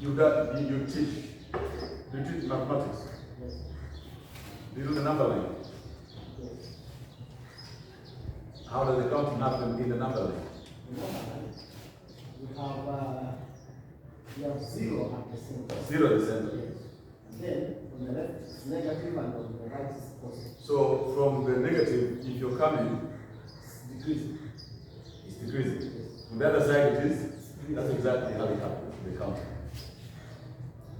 you teach mathematics. Do you do the number line? How does the counting happen in the number line? We have 0 at the center. 0 at the center. Yes. And then on the left it's negative and on the right is positive. So from the negative, if you're coming, It's decreasing. it's decreasing. Yes. On the other side it is. That's exactly how it happens, the counting.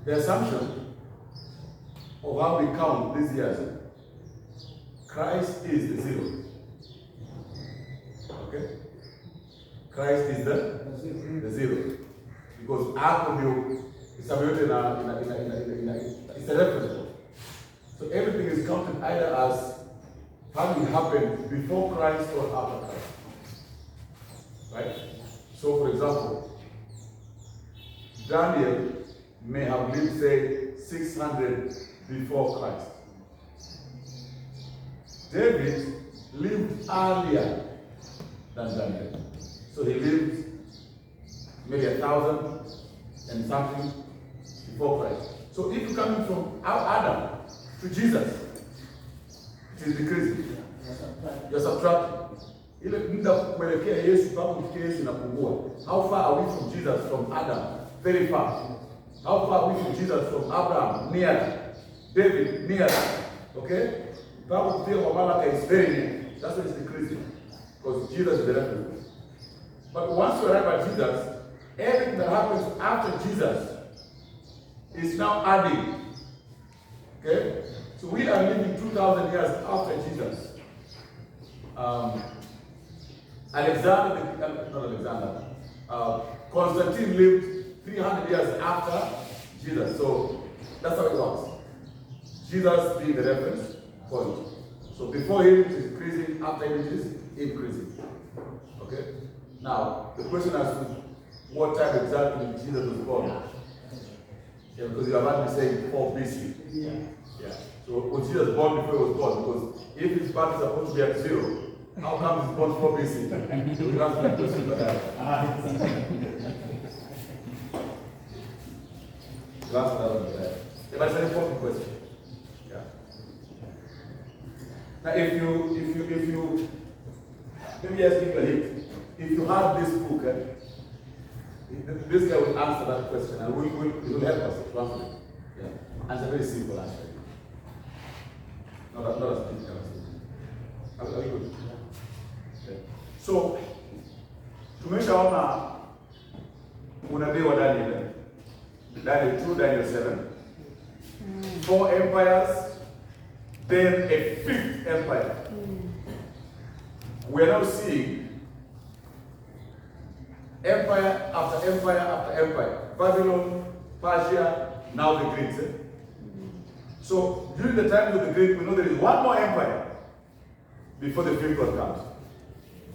The assumption of how we count these years, Christ is the 0. Okay? Christ is the 0. Because hapo is a reference point. So everything is counted either as having happened before Christ or after Christ. Right? So for example, Daniel may have lived, say, 600 before Christ. David lived earlier than Daniel. So he lived maybe 1,000 and something before Christ. So if you're coming from Adam to Jesus, it is decreasing. You're subtracting. Ile muda kuelekea Yesu mpaka kufikia Yesu inapungua. How far are we from Jesus from Adam? Very far. How far are we from Jesus from Abraham? Near. David, near. Okay? Mpaka kufikia kwa Malaka is very near. That's why it's decreasing. Because Jesus is the reference. But once you arrive at Jesus, everything that happens after Jesus is now adding. Okay? So we are living 2,000 years after Jesus. Constantine lived 300 years after Jesus. So that's how it works. Jesus being the reference point. So before him it is decreasing, after him it is increasing. Okay? Now, the question as to what time exactly Jesus was born. Yeah, because you have heard me saying 4 BC. Yeah. So was Jesus born before he was born? Because if his birth is supposed to be at 0, how come he's born 4 BC? So we answer that question for that. You answer that one for that. Yeah, but it's an important question. Yeah. Now if you let me just give you a hint. If you have this book, this guy will answer that question and he will help us to answer it. Yeah. And it's a very simple answer. Not as difficult as it. Are we good? Okay. So, tumeshaona unabii wa Daniel. Daniel 2, Daniel 7. 4 empires, then a 5th empire. We are now seeing empire after empire after empire. Babylon, Persia, now the Greeks. So during the time of the Greeks, we know there is one more empire before the 5th one comes.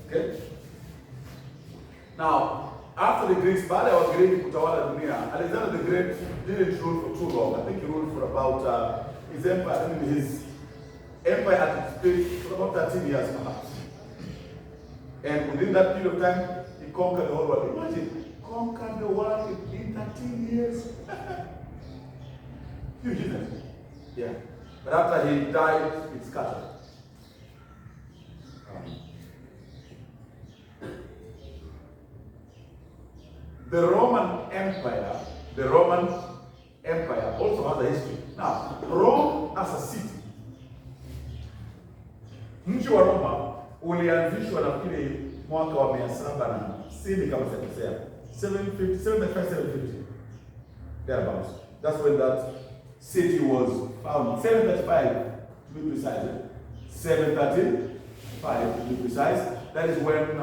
Okay? Now, after the Greeks, baada ya Wagiriki kutawala dunia, Alexander the Great didn't rule for too long. I think he ruled for about his empire at its peak for about 13 years perhaps. And within that period of time, he conquered the whole world. Imagine, conquered the world in 13 years. Huge, isn't it? Yeah. But after he died, it scattered. The Roman Empire also has a history. Now, Rome as a city. Mji wa Roma ulianzishwa nafikiri mwaka wa 760 kama sijakosea. 750. Thereabouts. That's when that city was founded. 735 to be precise. 735 to be precise. That is when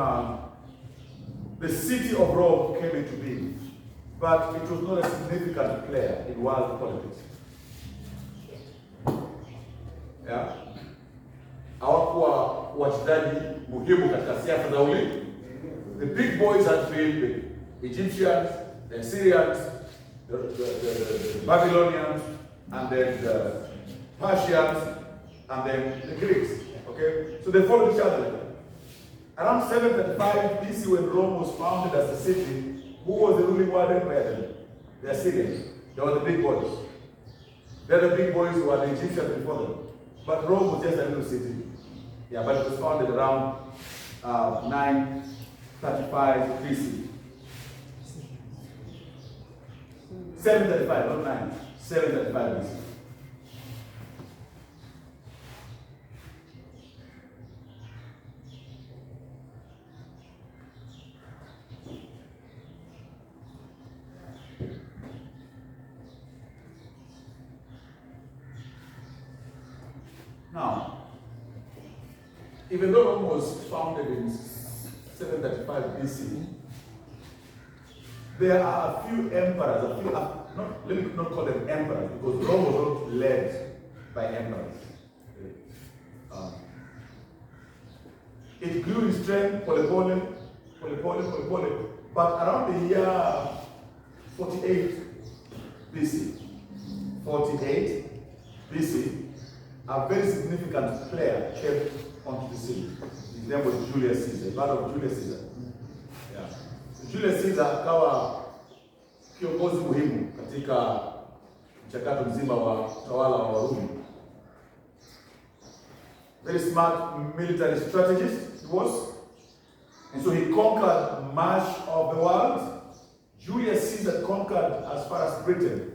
the city of Rome came into being. But it was not a significant player in world politics. Yeah? Hawakuwa wachezaji muhimu katika siasa za ulimwengu. The big boys had been the Egyptians, the Assyrians, the Babylonians, and then the Persians, and then the Greeks. Okay? So they followed each other. Around 735 BC, when Rome was founded as a city, who was the ruling world empire then? The Assyrians. They were the big boys. They're the big boys who were the Egyptians before them. But Rome was just a little city. Yeah, but it was founded around 935 BC. 735, not 9. 735 BC. Now, even though Rome was founded in 735 BC, there are a few emperors, let me not call them emperors, because Rome was not led by emperors. It grew in strength, polepole, but around the year 48 BC, a very significant player came onto the scene. His name was Julius Caesar, part of Julius Caesar. Yeah. So Julius Caesar akawa kiongozi muhimu katika mchakato mzima wa utawala wa Warumi. Very smart military strategist he was. And so he conquered much of the world. Julius Caesar conquered as far as Britain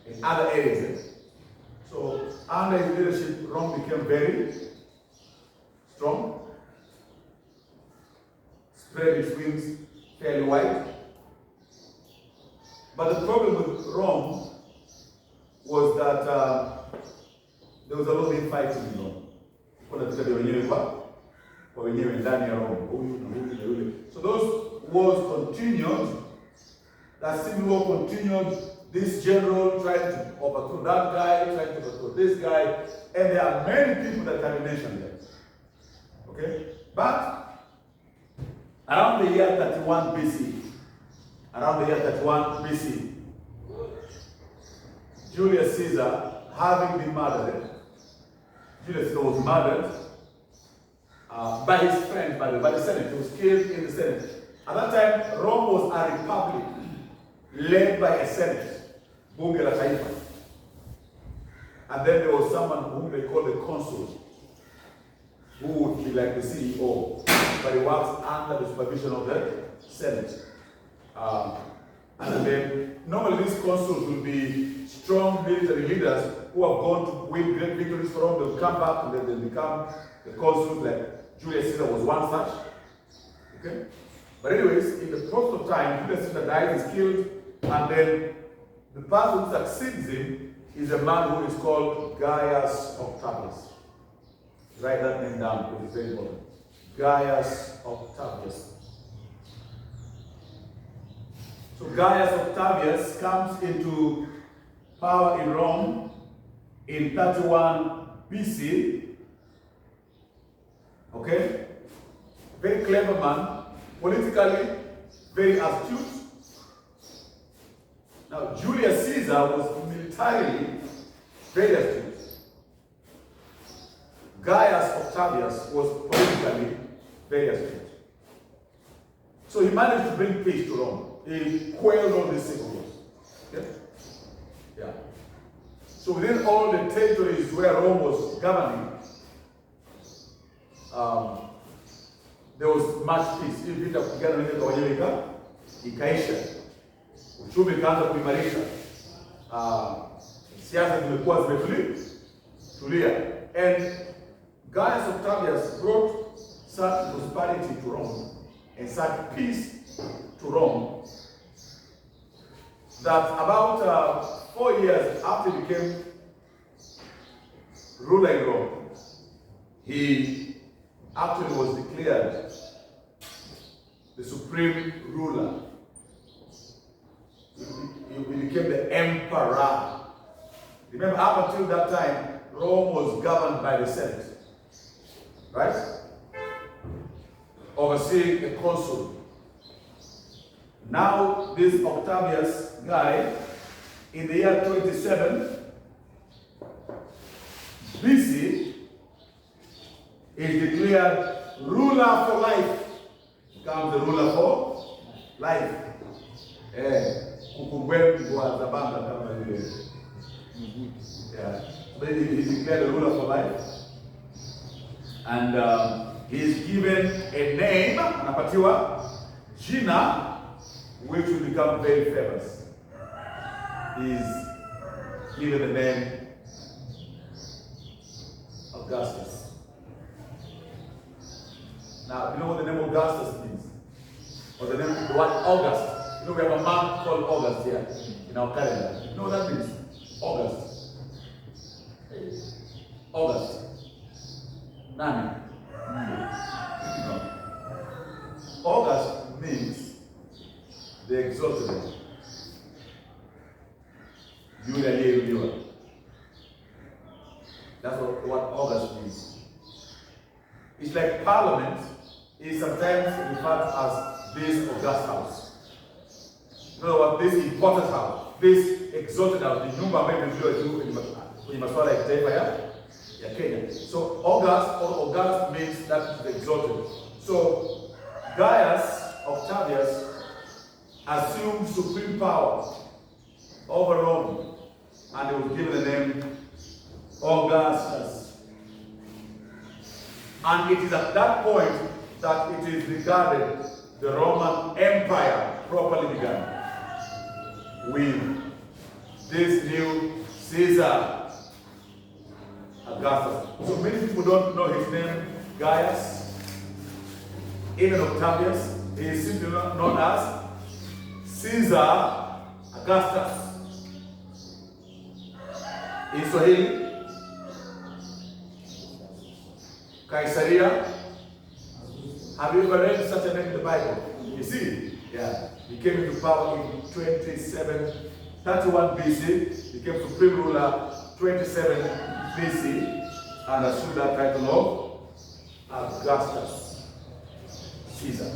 and other areas. So under his leadership, Rome became very strong, spread its wings fairly wide. But the problem with Rome was that there was a lot of infighting in Rome. So those wars continued, that civil war continued. This general tried to overthrow that guy, tried to overthrow this guy, and there are many people that can be mentioned there. Okay? But around the year 31 BC, Julius Caesar, having been murdered, Julius Caesar was murdered by his friend, by the Senate. He was killed in the Senate. At that time, Rome was a republic led by a Senate. Bunge la Taifa. And then there was someone whom they call the consul, who would be like the CEO, but he works under the supervision of the Senate. And then normally these consuls will be strong military leaders who have gone to win great victories for Rome. They'll come back and then they'll become the consuls, like Julius Caesar was one such. Okay? But anyways, in the process of time, Julius Caesar died, is killed, and then the person who succeeds him is a man who is called Gaius Octavius. Write that name down because it's very important. Gaius Octavius. So Gaius Octavius comes into power in Rome in 31 BC. Okay? Very clever man, politically very astute. Now, Julius Caesar was militarily very astute. Gaius Octavius was politically very astute. So he managed to bring peace to Rome. He quelled all these civil wars. Okay? Yeah. So within all the territories where Rome was governing, there was much peace. Hii vita kupigana na kwa wenyewe ikaisha. Uchumi kaanza kuimarisha. Siasa zimekuwa zimetulia. And Gaius Octavius brought such prosperity to Rome and such peace to Rome that about 4 years after he became ruler in Rome, he actually was declared the supreme ruler. He became the emperor. Remember, up until that time, Rome was governed by the Senate, right? Overseeing a consul. Now, this Octavius guy, in the year 27 BC, is declared ruler for life. Becomes the ruler for life. kukumbwetu wa Zabanga kama vile. Yeah. But he declared a ruler for life. And he is given a name, anapatiwa jina, which will become very famous. He is given the name Augustus. Now, you know what the name Augustus means? Or the name, the word August. You know, we have a month called August here in our calendar. You know what that means? August. August. Nani? No. August means the exalted one. Yule aliyeinuliwa. That's what August means. It's like Parliament is sometimes referred to as this August house. You know what? This important house, this exalted house, the nyumba ambayo imejua juu kwenye masuala ya kitaifa ya Kenya. So August means that is exalted. So Gaius Octavius assumed supreme power over Rome, and he was given the name Augustus. And it is at that point that it is regarded the Roman Empire properly began with this new Caesar Augustus. So many people don't know his name, Gaius, even Octavius. He is simply known as Caesar Augustus. In Swahili, Caesarea. Have you ever read such a name in the Bible? You see? Yeah. He came into power in 31 BC. He became supreme ruler 27 BC and assumed that title of Augustus Caesar.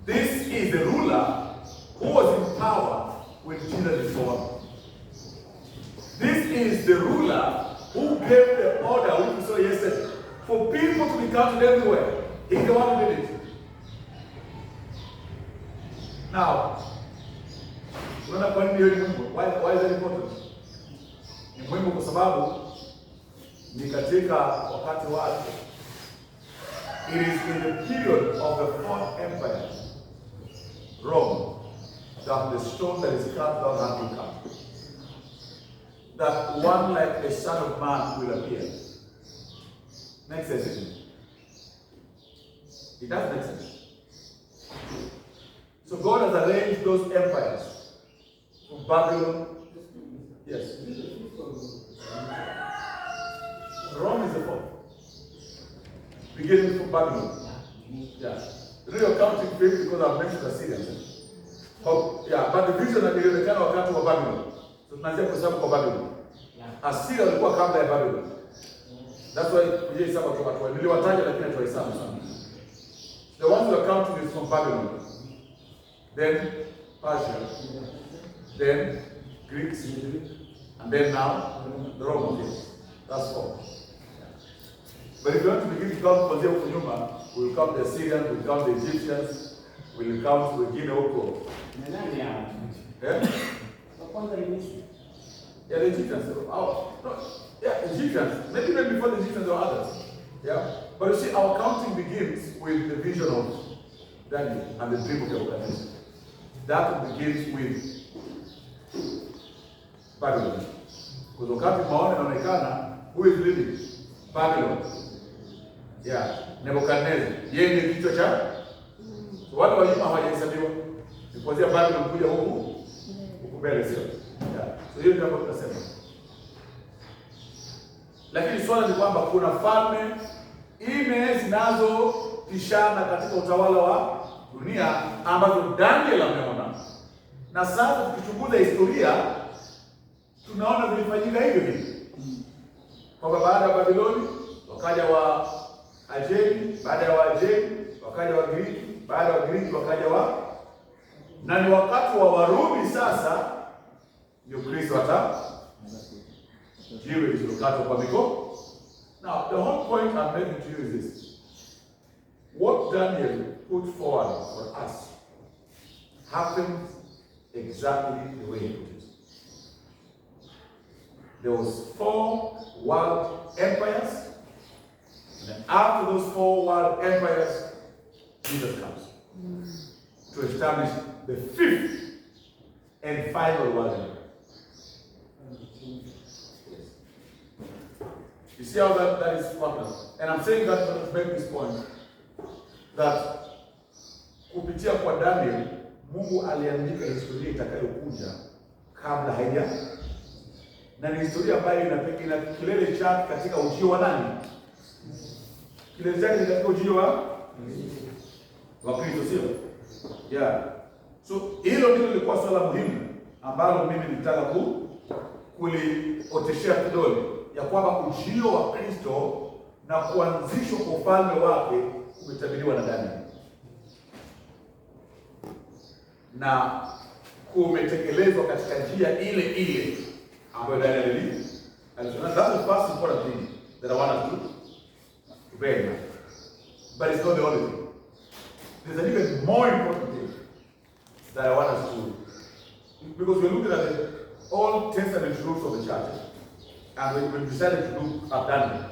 This is the ruler who was in power when Jesus is born. This is the ruler who gave the order, which we saw yesterday, for people to be counted everywhere. He's the one who did it. Now, unaona kwa nini hiyo ni muhimu? Why is that important? Ni muhimu kwa sababu ni katika wakati wake. It is in the period of the Fourth Empire, Rome, that the stone that is carved down has been cut. That one like a son of man will appear. Makes sense, isn't it? It does make sense. So God has arranged those empires from Babylon. Yes. Rome is the fourth. Beginning from Babylon. Yeah. You know you're counting fifth because I've mentioned Assyrians. Oh, yeah, but the vision that ilionekana wakati wa Babylon. So tunaanzia kuhesabu kwa Babylon. Assyria walikuwa kabla ya Babylon. That's why we hesabu kwa watu. Niliwataja lakini hatuhesabu sana. The ones who are counting is from Babylon. Then Persia. Then Greeks. And then now the Romans. That's four. But if you want to begin to count from there to Nyuma, we'll count the Assyrians, we'll count the Egyptians, we'll count the Guinea-Oko. Yeah? Yeah, the Egyptians. Oh, no. Yeah, Egyptians. Maybe even before the Egyptians or others. Yeah? But you see, our counting begins with the vision of Daniel and the dream of the organization. That begins with Babylon. Because wakati maono yanaonekana, who is leading? Babylon. Yeah, Nebuchadnezzar. Yeye ndiye kichwa cha. So wale wa nyuma hawajahesabiwa. Ni kuanzia Babylon kuja huku mbele sio? Yeah. So hiyo ndio ambayo tunasema. Lakini swala ni kwamba kuna falme nne zinazopishana katika utawala wa dunia ambazo Daniel ameona. Na sasa tukichunguza historia tunaona vilifanyika hivyo. Kwamba baada ya Babiloni wakaja wa Ajemi, baada ya Waajemi wakaja wa Giriki, baada ya Wagiriki wakaja na ni wakati wa Warumi sasa ndio Kristo jiwe lililokatwa kwa mikono. Now the whole point I'm making to you is this. What Daniel put forward for us happened exactly the way he put it. There was 4 world empires, and then after those 4 world empires, Jesus comes to establish the 5th and final world empire. You see how that is working? And I'm saying that to make this point, that kupitia kwa Daniel, Mungu aliandika historia itakayokuja kabla haija, na ni historia ambayo ina kilele chake katika ujio wa nani? Kilele chake katika ujio wa Kristo, sio? Yeah. So hilo ndilo lilikuwa swala muhimu ambalo mimi nilitaka kulioteshea kidole, ya kwamba ujio wa Kristo na kuanzishwa kwa ufalme wake umetabiriwa na Daniel na kumetekelezwa katika njia ile ile ambayo Daniel alisema. That's the first important thing that I want us to bear in mind. But it's not the only thing. There's an even more important thing that I want us to, because we're looking at the Old Testament rules of the church, and we decided to look at Daniel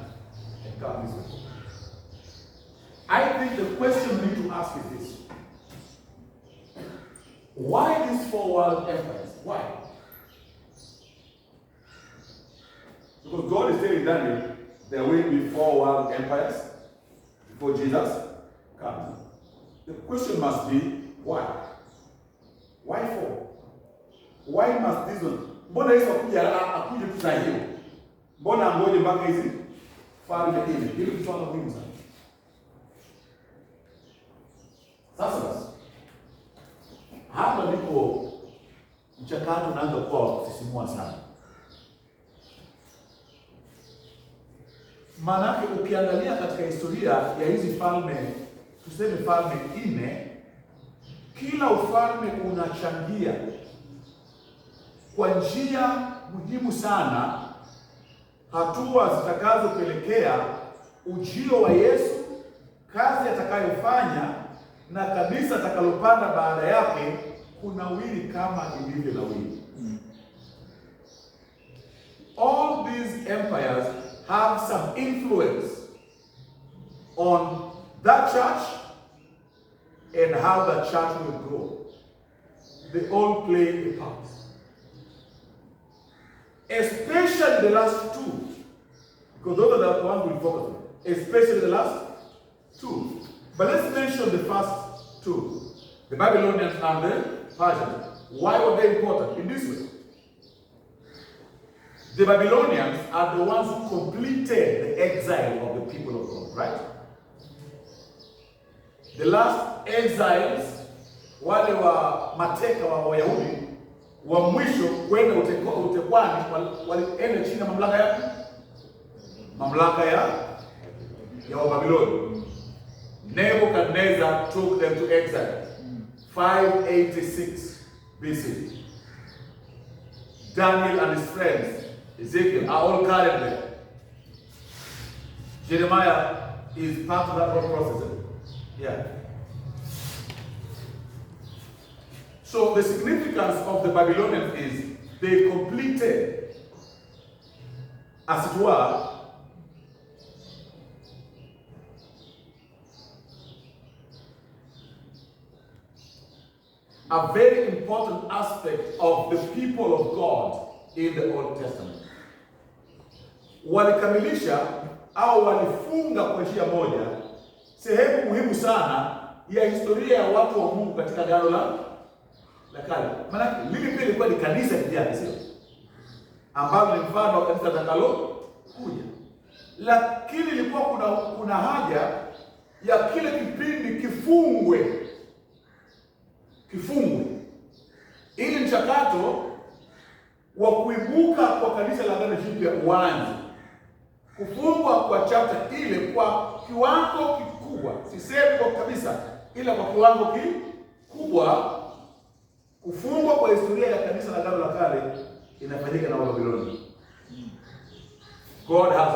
and come this way. I think the question we need to ask is this: why these 4 world empires? Why? Because God is telling Daniel there will be 4 world empires before Jesus comes. The question must be, why? Why 4? Why must this one? Mbona Yesu akuje tusahii? Mbona ngoje mpaka hizi falme hizi? Hili ni swala muhimu sana. Sasa basi, hapa ndipo mchakato unaanza kuwa kusisimua sana. Maanake ukiangalia katika historia ya hizi falme, tuseme falme 4, kila ufalme unachangia kwa njia muhimu sana hatua zitakazopelekea ujio wa Yesu, kazi atakayofanya na kanisa atakalopanda baada yake kunawiri kama ilivyo nawiri. All these empires have some influence on that church and how that church will grow. They all play a part. Especially the last 2, because those are the ones we'll focus on. Especially the last 2. But let's mention the first 2, the Babylonians and the Persians. Why were they important? In this way: the Babylonians are the ones who completed the exile of the people of God, right? The last exiles, wale wa mateka wa Wayahudi wa mwisho kwenda utekwani, walienda chini ya mamlaka ya Wababiloni. Nebuchadnezzar took them to exile 586 BC. Daniel and his friends Ezekiel are all carried there. Jeremiah is part of that whole process. Yeah. So the significance of the Babylonians is they completed, as it were, a very important aspect of the people of God in the Old Testament. Walikamilisha au walifunga kwa njia moja sehemu muhimu sana ya historia ya watu wa Mungu katika Agano la Kale. Maana lile pia lilikuwa ni kanisa kijana, sio? Ambalo ni mfano wa kanisa litakalo kuja. Lakini ilikuwa kuna haja ya kile kipindi kifungwe ili mchakato wa kuibuka kwa kanisa la Agano Jipya uanze. Kufungwa kwa chapter ile kwa kiwango kikubwa, sisemi kwa kabisa, ila kwa kiwango kikubwa, kufungwa kwa historia ya kanisa la Agano la Kale inafanyika na Wababiloni. God has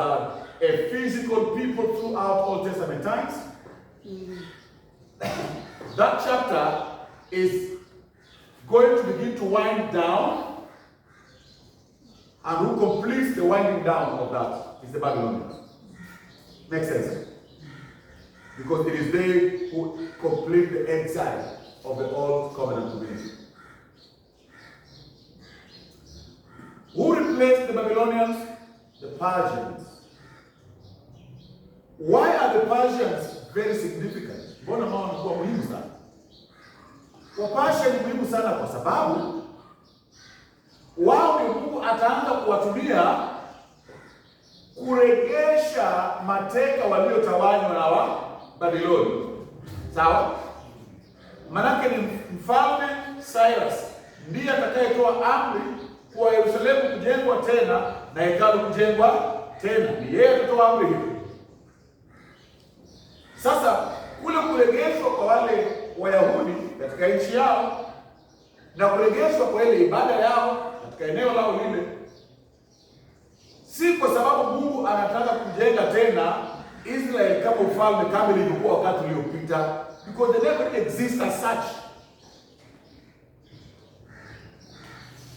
a physical people throughout Old Testament times. That chapter is going to begin to wind down, and who completes the winding down of that is the Babylonians. Makes sense? Because it is they who complete the exile of the old covenant community. Who replaced the Babylonians? The Persians. Why are the Persians very significant? Mbona wao wanakuwa muhimu sana? Wapasha ni muhimu sana kwa sababu wao ndio Mungu ataanza kuwatumia kurejesha mateka waliotawanywa na wa Babiloni. Sawa? Manake ni mfalme Cyrus ndiye atakayetoa amri kwa Yerusalemu kujengwa tena na hekalu kujengwa tena. Ni yeye atatoa amri hiyo. Sasa kule kurejeshwa kwa wale Wayahudi katika nchi yao na kurejeshwa kwa ile ibada yao katika eneo lao lile, si kwa sababu Mungu anataka kujenga tena Israel kama ufalme kama ilivyokuwa wakati uliopita, because they never exist as such.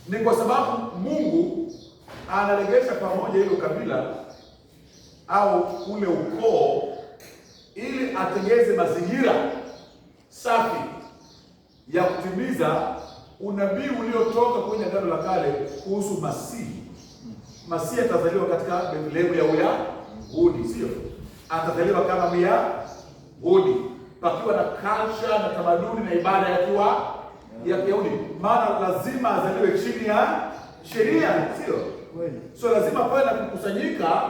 Ni kwa sababu Mungu anarejesha pamoja ile kabila au ule ukoo ili atengeze mazingira safi ya kutimiza unabii uliotoka kwenye Agano la Kale kuhusu Masihi. Masihi atazaliwa katika Bethlehemu ya Uyahudi, sio? Atazaliwa kama Myahudi, pakiwa na culture na tamaduni na ibada ya Kiyahudi. Maana lazima azaliwe chini ya sheria, sio? So lazima pawe na kukusanyika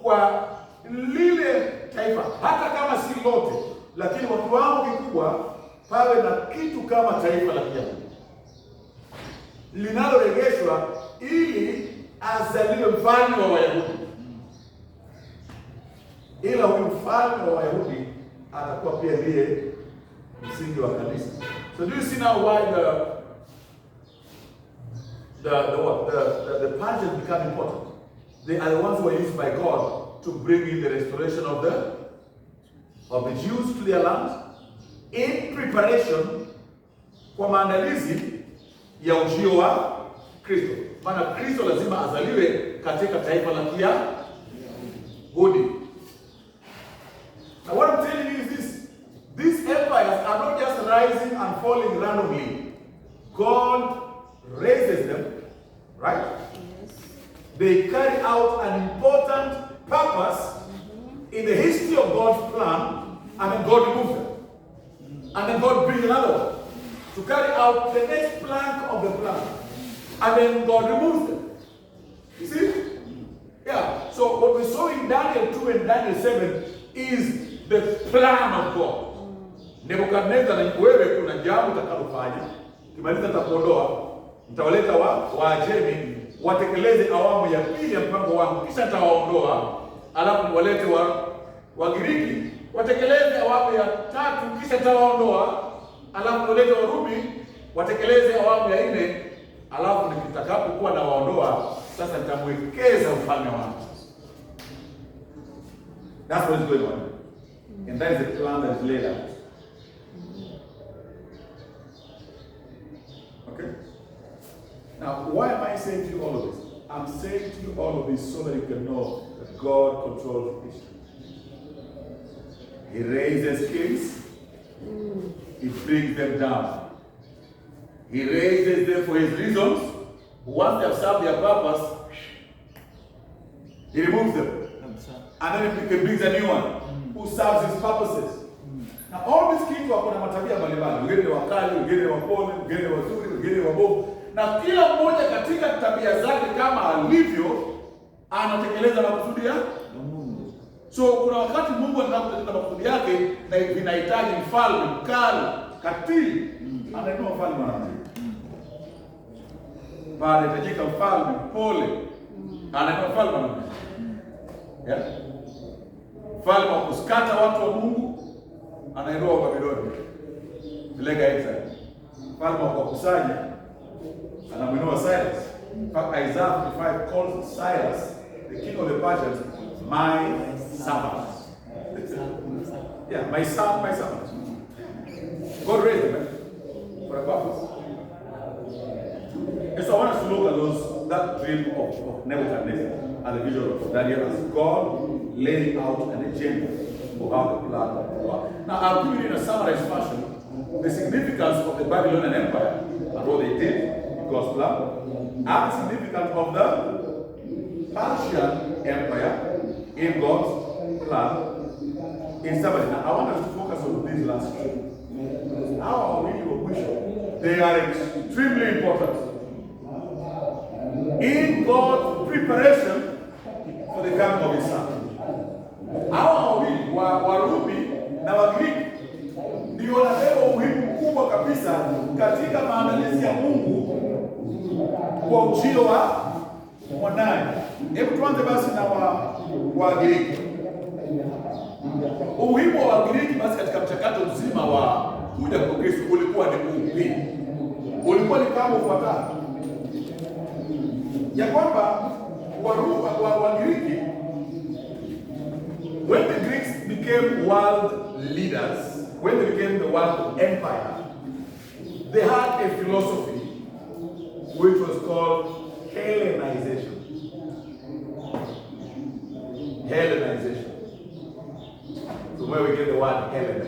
kwa lile taifa, hata kama si lote, lakini kwa kiwango kikubwa pawe na kitu kama taifa la Kiyahudi linalorejeshwa ili azaliwe mfalme wa Wayahudi. Ila huyu mfalme wa Wayahudi atakuwa pia ndiye msingi wa kanisa. So do you see now why the Persians become important? They are the ones who are used by God to bring in the restoration of the Jews to their land in preparation kwa maandalizi ya ujio wa Kristo. Maana Kristo lazima azaliwe katika taifa la Kiyahudi. Now what I'm telling you is this: these empires are not just rising and falling randomly. God raises them, right? Yes. They carry out an important purpose in the history of God's plan, and then God removes them. And then God brings another one to carry out the next plank of the plan. And then God removes them. You see? Yeah. So what we saw in Daniel 2 and Daniel 7 is the plan of God. Nebukadnezar, na wewe kuna jambo utakalofanya. Kimaliza nitakuondoa, nitawaleta Waajemi watekeleze awamu ya pili ya mpango wangu, kisha nitawaondoa, alafu walete Wagiriki watekeleze awamu ya tatu, kisha nitawaondoa, alafu walete Warumi watekeleze awamu ya 4, alafu nitakapokuwa na waondoa, sasa nitamwekeza ufalme wangu. That's what is going on. And that is the plan that is laid out. Okay? Now, why am I saying to you all of this? I'm saying to you all of this so that you can know that God controls history. He raises kings, He brings them down. He raises them for His reasons. Once they have served their purpose, He removes them. And then He brings a new one who serves His purposes. Now all these kings wako na matabia mbalimbali. Wengine wakali, wengine wapole, wengine wazuri, wengine wabovu. Na kila mmoja katika tabia zake kama alivyo anatekeleza makusudi ya Mungu. So kuna wakati Mungu anataka kutekeleza makusudi yake na inahitaji mfalme mkali, katili, anainua mfalme mwanamke. Baada inahitajika mfalme mpole, anainua mfalme mwanamke. Yeah. Mfalme wa kusikata watu wa Mungu anainua Babiloni, peleka exile. Mfalme wa kukusanya anamuinua Cyrus. In fact, Isaiah 55 calls Cyrus, the king of the Persians, my servant. Yeah, my son, my servant. God raised him for a purpose. that dream of Nebuchadnezzar and the vision of Daniel as God laying out an agenda for how the plan will work. Now, I'll give you in a summarized fashion the significance of the Babylonian Empire and what they did, God's plan, and the significance of the Persian Empire in God's plan. In summary, now I want us to focus on these last two. How are we to wish? They are extremely important in God's preparation for the coming of His Son. How are we Warumi na Wagiriki ndio wanabeba umuhimu mkubwa kabisa katika maandalizi ya Mungu kwa ujio wa mwanaye. Hebu tuanze basi na Wagiriki. Umuhimu wa Wagiriki basi katika mchakato mzima wa kuja kwa Kristo ulikuwa ni upi? Ulikuwa ni kama ufuatavyo, ya kwamba Wagiriki, when the Greeks became world leaders, when they became the world empire, they had a philosophy which was called Hellenization. Hellenization. So where we get the word Hellen.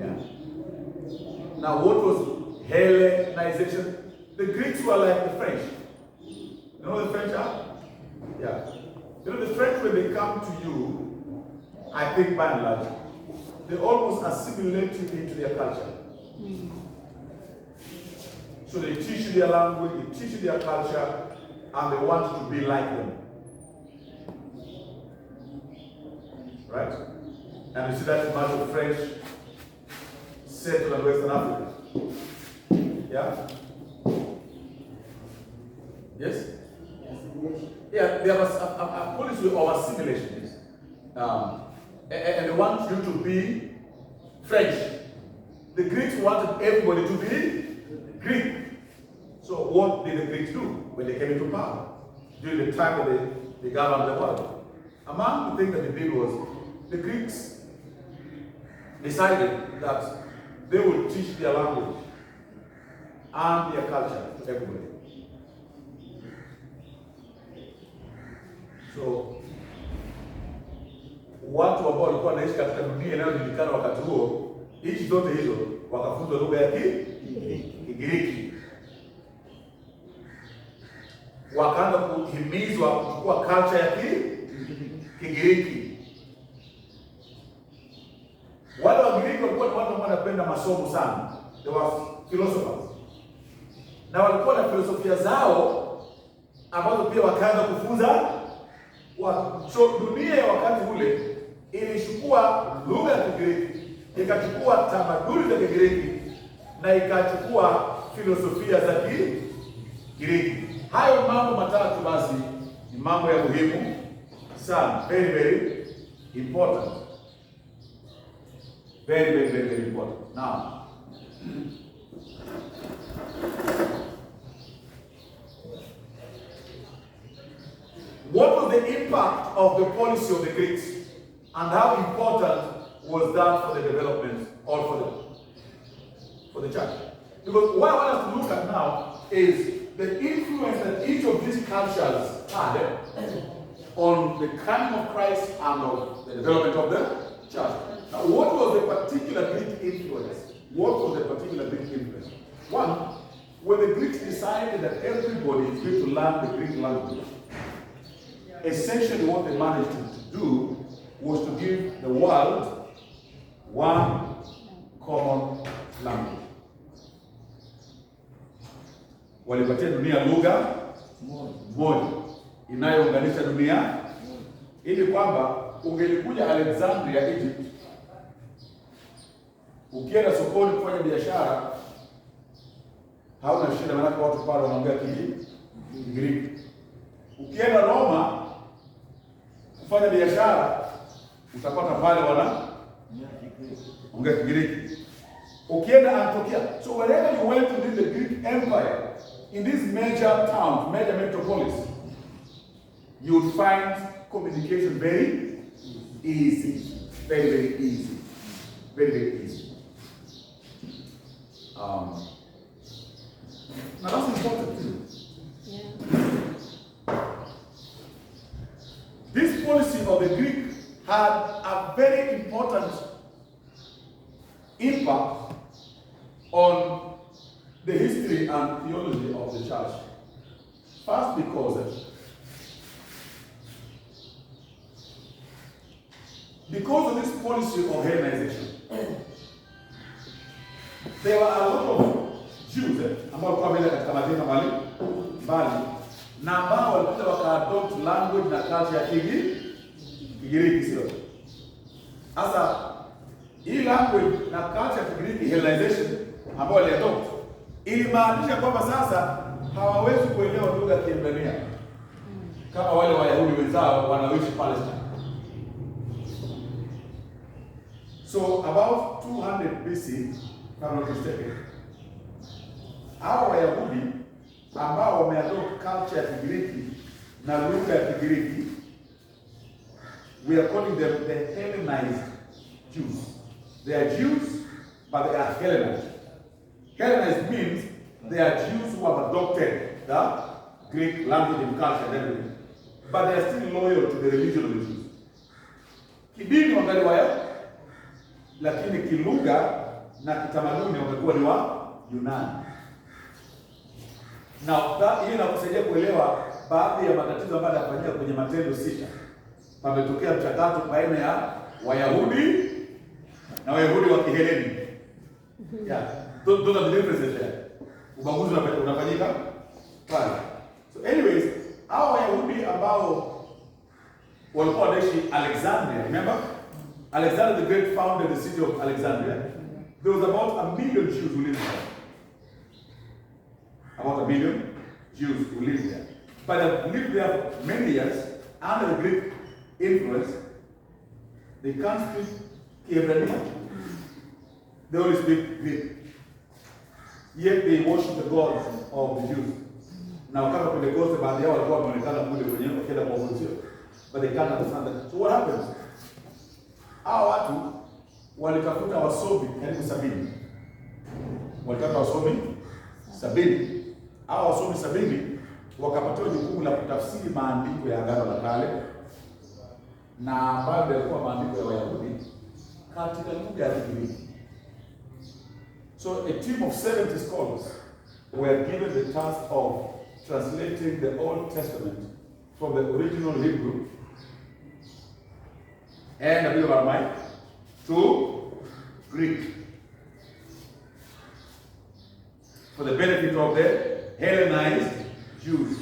Yeah. Now what was Hellenization? The Greeks were like the French. You know what the French are? Yeah. You know the French, when they come to you, I think by and large, they almost assimilate you into their culture. So they teach you their language, they teach you their culture, and they want you to be like them. Right? And you see that much of French Central and Western Africa. Yeah? Yes? Yeah, there was a policy of assimilation. And they want you to be French. The Greeks wanted everybody to be Greek. So what did the Greeks do when they came into power? During the time that they governed the world. Among the things that they did was, the Greeks decided that they would teach their language and their culture to everybody. So, watu ambao walikuwa wanaishi katika dunia inayojulikana wakati huo, nchi zote hizo wakafunzwa lugha ya Kigiriki. Wakaanza kuhimizwa kuchukua culture ya Kigiriki. Wale Wagiriki walikuwa ni watu ambao wanapenda masomo sana. They were philosophers. Na walikuwa na filosofia zao ambazo pia wakaanza kufunza watu. So dunia ya wakati ule ilichukua lugha ya Kigiriki, ikachukua tamaduni za Kigiriki na ikachukua filosofia za Kigiriki. Hayo mambo matatu basi ni mambo ya muhimu sana. Very, very important. Very, very, very, very important. Now, what was the impact of the policy of the Greeks, and how important was that for the development or for the church? Because what I want us to look at now is the influence that each of these cultures had on the coming of Christ and of the development of the church. Now, what was the particular Greek influence? What was the particular Greek influence? One, when the Greeks decided that everybody is going to learn the Greek language, essentially what they managed to do was to give the world one common language. Walipatia dunia lugha moja inayounganisha dunia, ili kwamba ungelikuja Alexandria, Egypt, ukienda sokoni kufanya biashara, hauna shida, maana watu pale wanaongea Kigiriki. Ukienda Roma kufanya biashara, utapata pale wanaongea Kigiriki. Ukienda Antiochia, so wherever you went within the Greek Empire, in these major towns, major metropolis, you would find communication very easy. Very, very easy. Very, very easy. Now that's important too. Yeah. had a very important impact on the history and theology of the church. First, because of this policy of Hellenization, there were a lot of Jews ambao walikuwa wamenda katika mataifa mbali na ambao walikuja waka-adopt language na culture ya Kigiriki, sio? Sasa hii language na culture ya Kigiriki, Hellenization, ambao wali-adopt, ilimaanisha kwamba sasa hawawezi kuelewa lugha ya Kiebrania kama wale Wayahudi wenzao wanaoishi Palestine. So about 200 BC, if I'm not mistaken, hao Wayahudi ambao wameadopt culture ya Kigiriki na lugha ya Kigiriki, we are calling them the Hellenized Jews. They are Jews, but they are Hellenized. Hellenized means they are Jews who have adopted the Greek language and culture and everything, but they are still loyal to the religion of the Jews. Kidini wangali wao, lakini kilugha na kitamaduni wamekuwa ni wa Yunani. Na hiyo inakusaidia kuelewa baadhi ya matatizo ambayo yanafanyika kwenye Matendo 6. Pametokea mchakato baina ya Wayahudi na Wayahudi wa Kiheleni. Yeah, those are the differences there. Ubaguzi unafanyika pale. So anyways, hao Wayahudi ambao walikuwa wanaishi Alexandria, remember? Alexander the Great founded the city of Alexandria. There was about 1 million Jews who lived there. About 1 million Jews who lived there. But they lived there for many years under the Greek influence. They can't speak Hebrew. They only speak Greek. Yet they worship the gods of the Jews. Now, kama Pentecost, baadhi yao walikuwa wanaonekana kule kwenye wakienda kwa Mungu, but they can't understand that. So what happens? Hao watu walitafuta wasomi karibu 70. Walitafuta wasomi 70. Hao wasomi 70 wakapatiwa jukumu la kutafsiri maandiko ya Agano la Kale na ambayo yalikuwa maandiko ya Wayahudi katika lugha ya Kigiriki. So a team of 70 scholars were given the task of translating the Old Testament from the original Hebrew and a bit of Aramaic to Greek for the benefit of the Hellenized Jews.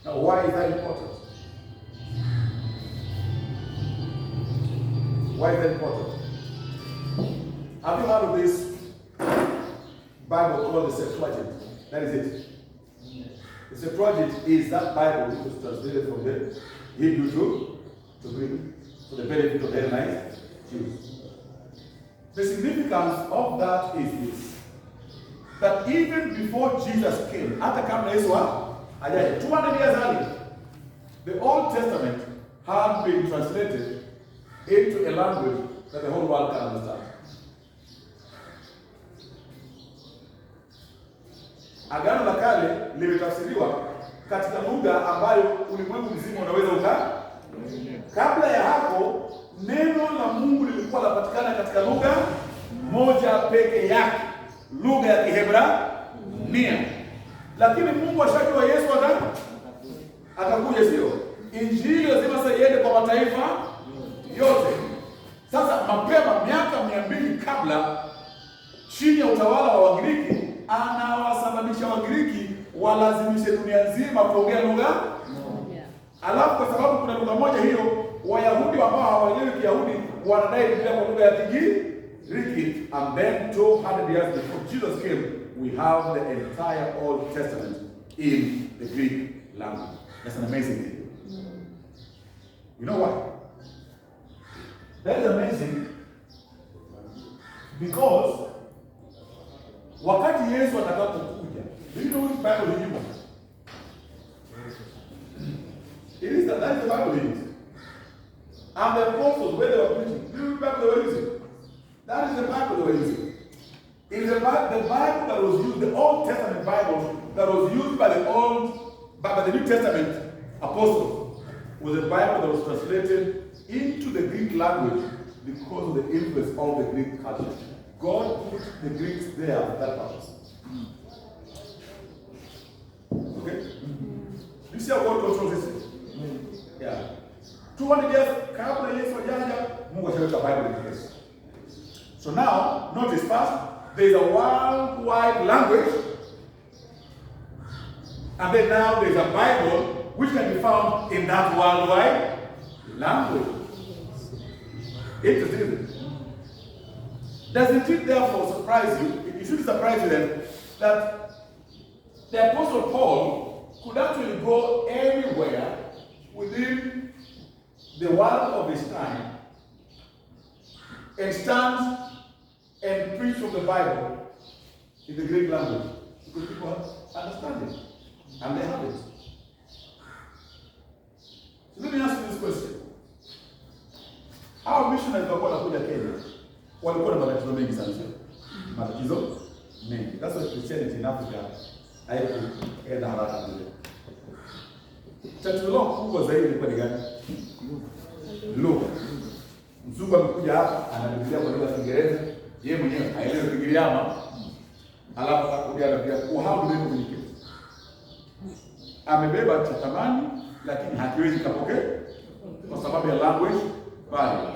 Now, why is that important? Why is that important? Have you heard of this Bible called the Septuagint? That is it. The Septuagint is that Bible which was translated from the Hebrew to Greek for the benefit of Hellenized Jews. The significance of that is this: that even before Jesus came, hata kabla Yesu hajaja, 200 years earlier, the Old Testament had been translated into a language that the whole world can understand. Agano la Kale limetafsiriwa katika lugha ambayo ulimwengu mzima unaweza Kabla ya hapo, neno la Mungu lilikuwa lapatikana katika lugha moja peke yake, lugha ya Kiebrania. Lakini Mungu ashajua Yesu atakuja, sio? Injili lazima sasa iende kwa mataifa yote. Sasa mapema miaka 200 kabla, chini ya utawala wa Wagiriki, anawasababisha Wagiriki walazimishe dunia nzima kuongea lugha moja. Alafu kwa sababu kuna lugha moja hiyo, Wayahudi ambao hawaelewi Kiyahudi wanadai Biblia kwa lugha ya Kigiriki. And then 200 years before Jesus came, we have the entire Old Testament in the Greek language. That's an amazing thing. You know why? That is amazing because wakati Yesu atakapokuja, do you know which Bible he used? It is that is the Bible he used. And the apostles, where they were preaching, do you remember they were using? That is the Bible they were using. It is the Bible that was used, the Old Testament Bible that was used by the New Testament apostles. was a Bible that was translated into the Greek language because of the influence of the Greek culture. God put the Greeks there for that purpose. Okay? You see how God controls this? Yeah. 200 years kabla Yesu hajaja, Mungu ashaweka Bible in place. So now, notice first, there is a worldwide language, and then now there is a Bible which can be found in that worldwide language. Interesting, isn't it? Doesn't it therefore surprise you? It should surprise you then that the Apostle Paul could actually go anywhere within the world of his time and stand and preach from the Bible in the Greek language because people understand it and they have it. So let me ask you this question. Our missionaries walikuwa wanakuja Kenya, walikuwa na matatizo mengi sana. Matatizo mengi. That's why Christianity in Africa haikuenda haraka vile. Tatizo lao kubwa zaidi ilikuwa ni gani? Lugha. Mzungu amekuja hapa anabibilia kwa lugha ya Kiingereza, yeye mwenyewe haelewi Kigiriama, alafu akakuja anabibilia how do they communicate? Amebeba cha thamani lakini hakiwezi kapokea kwa sababu ya language barrier.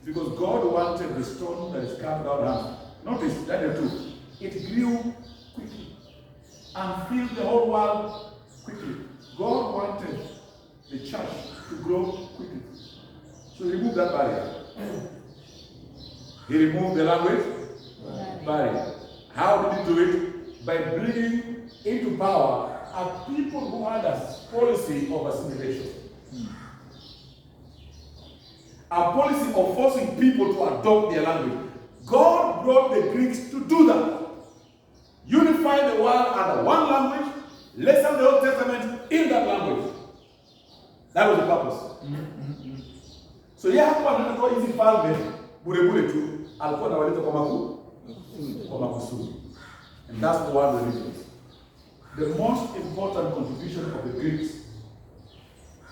Because God wanted the stone that is carved out of hand. Notice Daniel 2. It grew quickly and filled the whole world quickly. God wanted the church to grow quickly. So he removed that barrier. He removed the language barrier. How did he do it? By bringing into power a people who had a policy of assimilation. A policy of forcing people to adopt their language. God brought the Greeks to do that. Unify the world under one language, lessen the Old Testament in that language. That was the purpose. So yeye hapo anatoa hizi falme bure tu, alikuwa anawaleta kwa makusudi. And that's the word religion. The most important contribution of the Greeks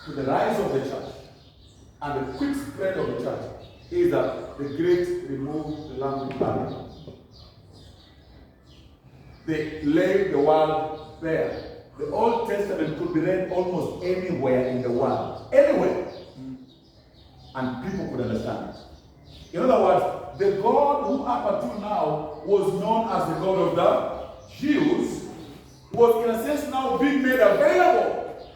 to the rise of the church and the quick spread of the church is that the Greeks removed the language barrier. They laid the world bare. The Old Testament could be read almost anywhere in the world. Anywhere. And people could understand it. In other words, the God who up until now was known as the God of the Jews was in a sense now being made available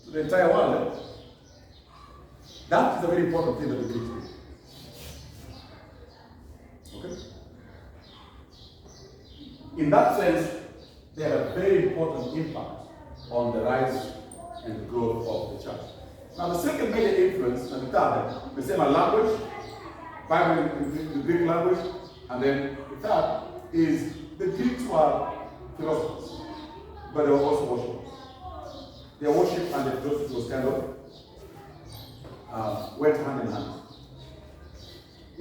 to the entire world. That is a very important thing that the Greeks did. Okay? In that sense, they had a very important impact on the rise and growth of the church. Now the second major influence, and the third, the same language, Bible in the Greek language, and then the third is the Greeks were philosophers, but they were also worshippers. Their worship and their philosophy was kind of went hand in hand.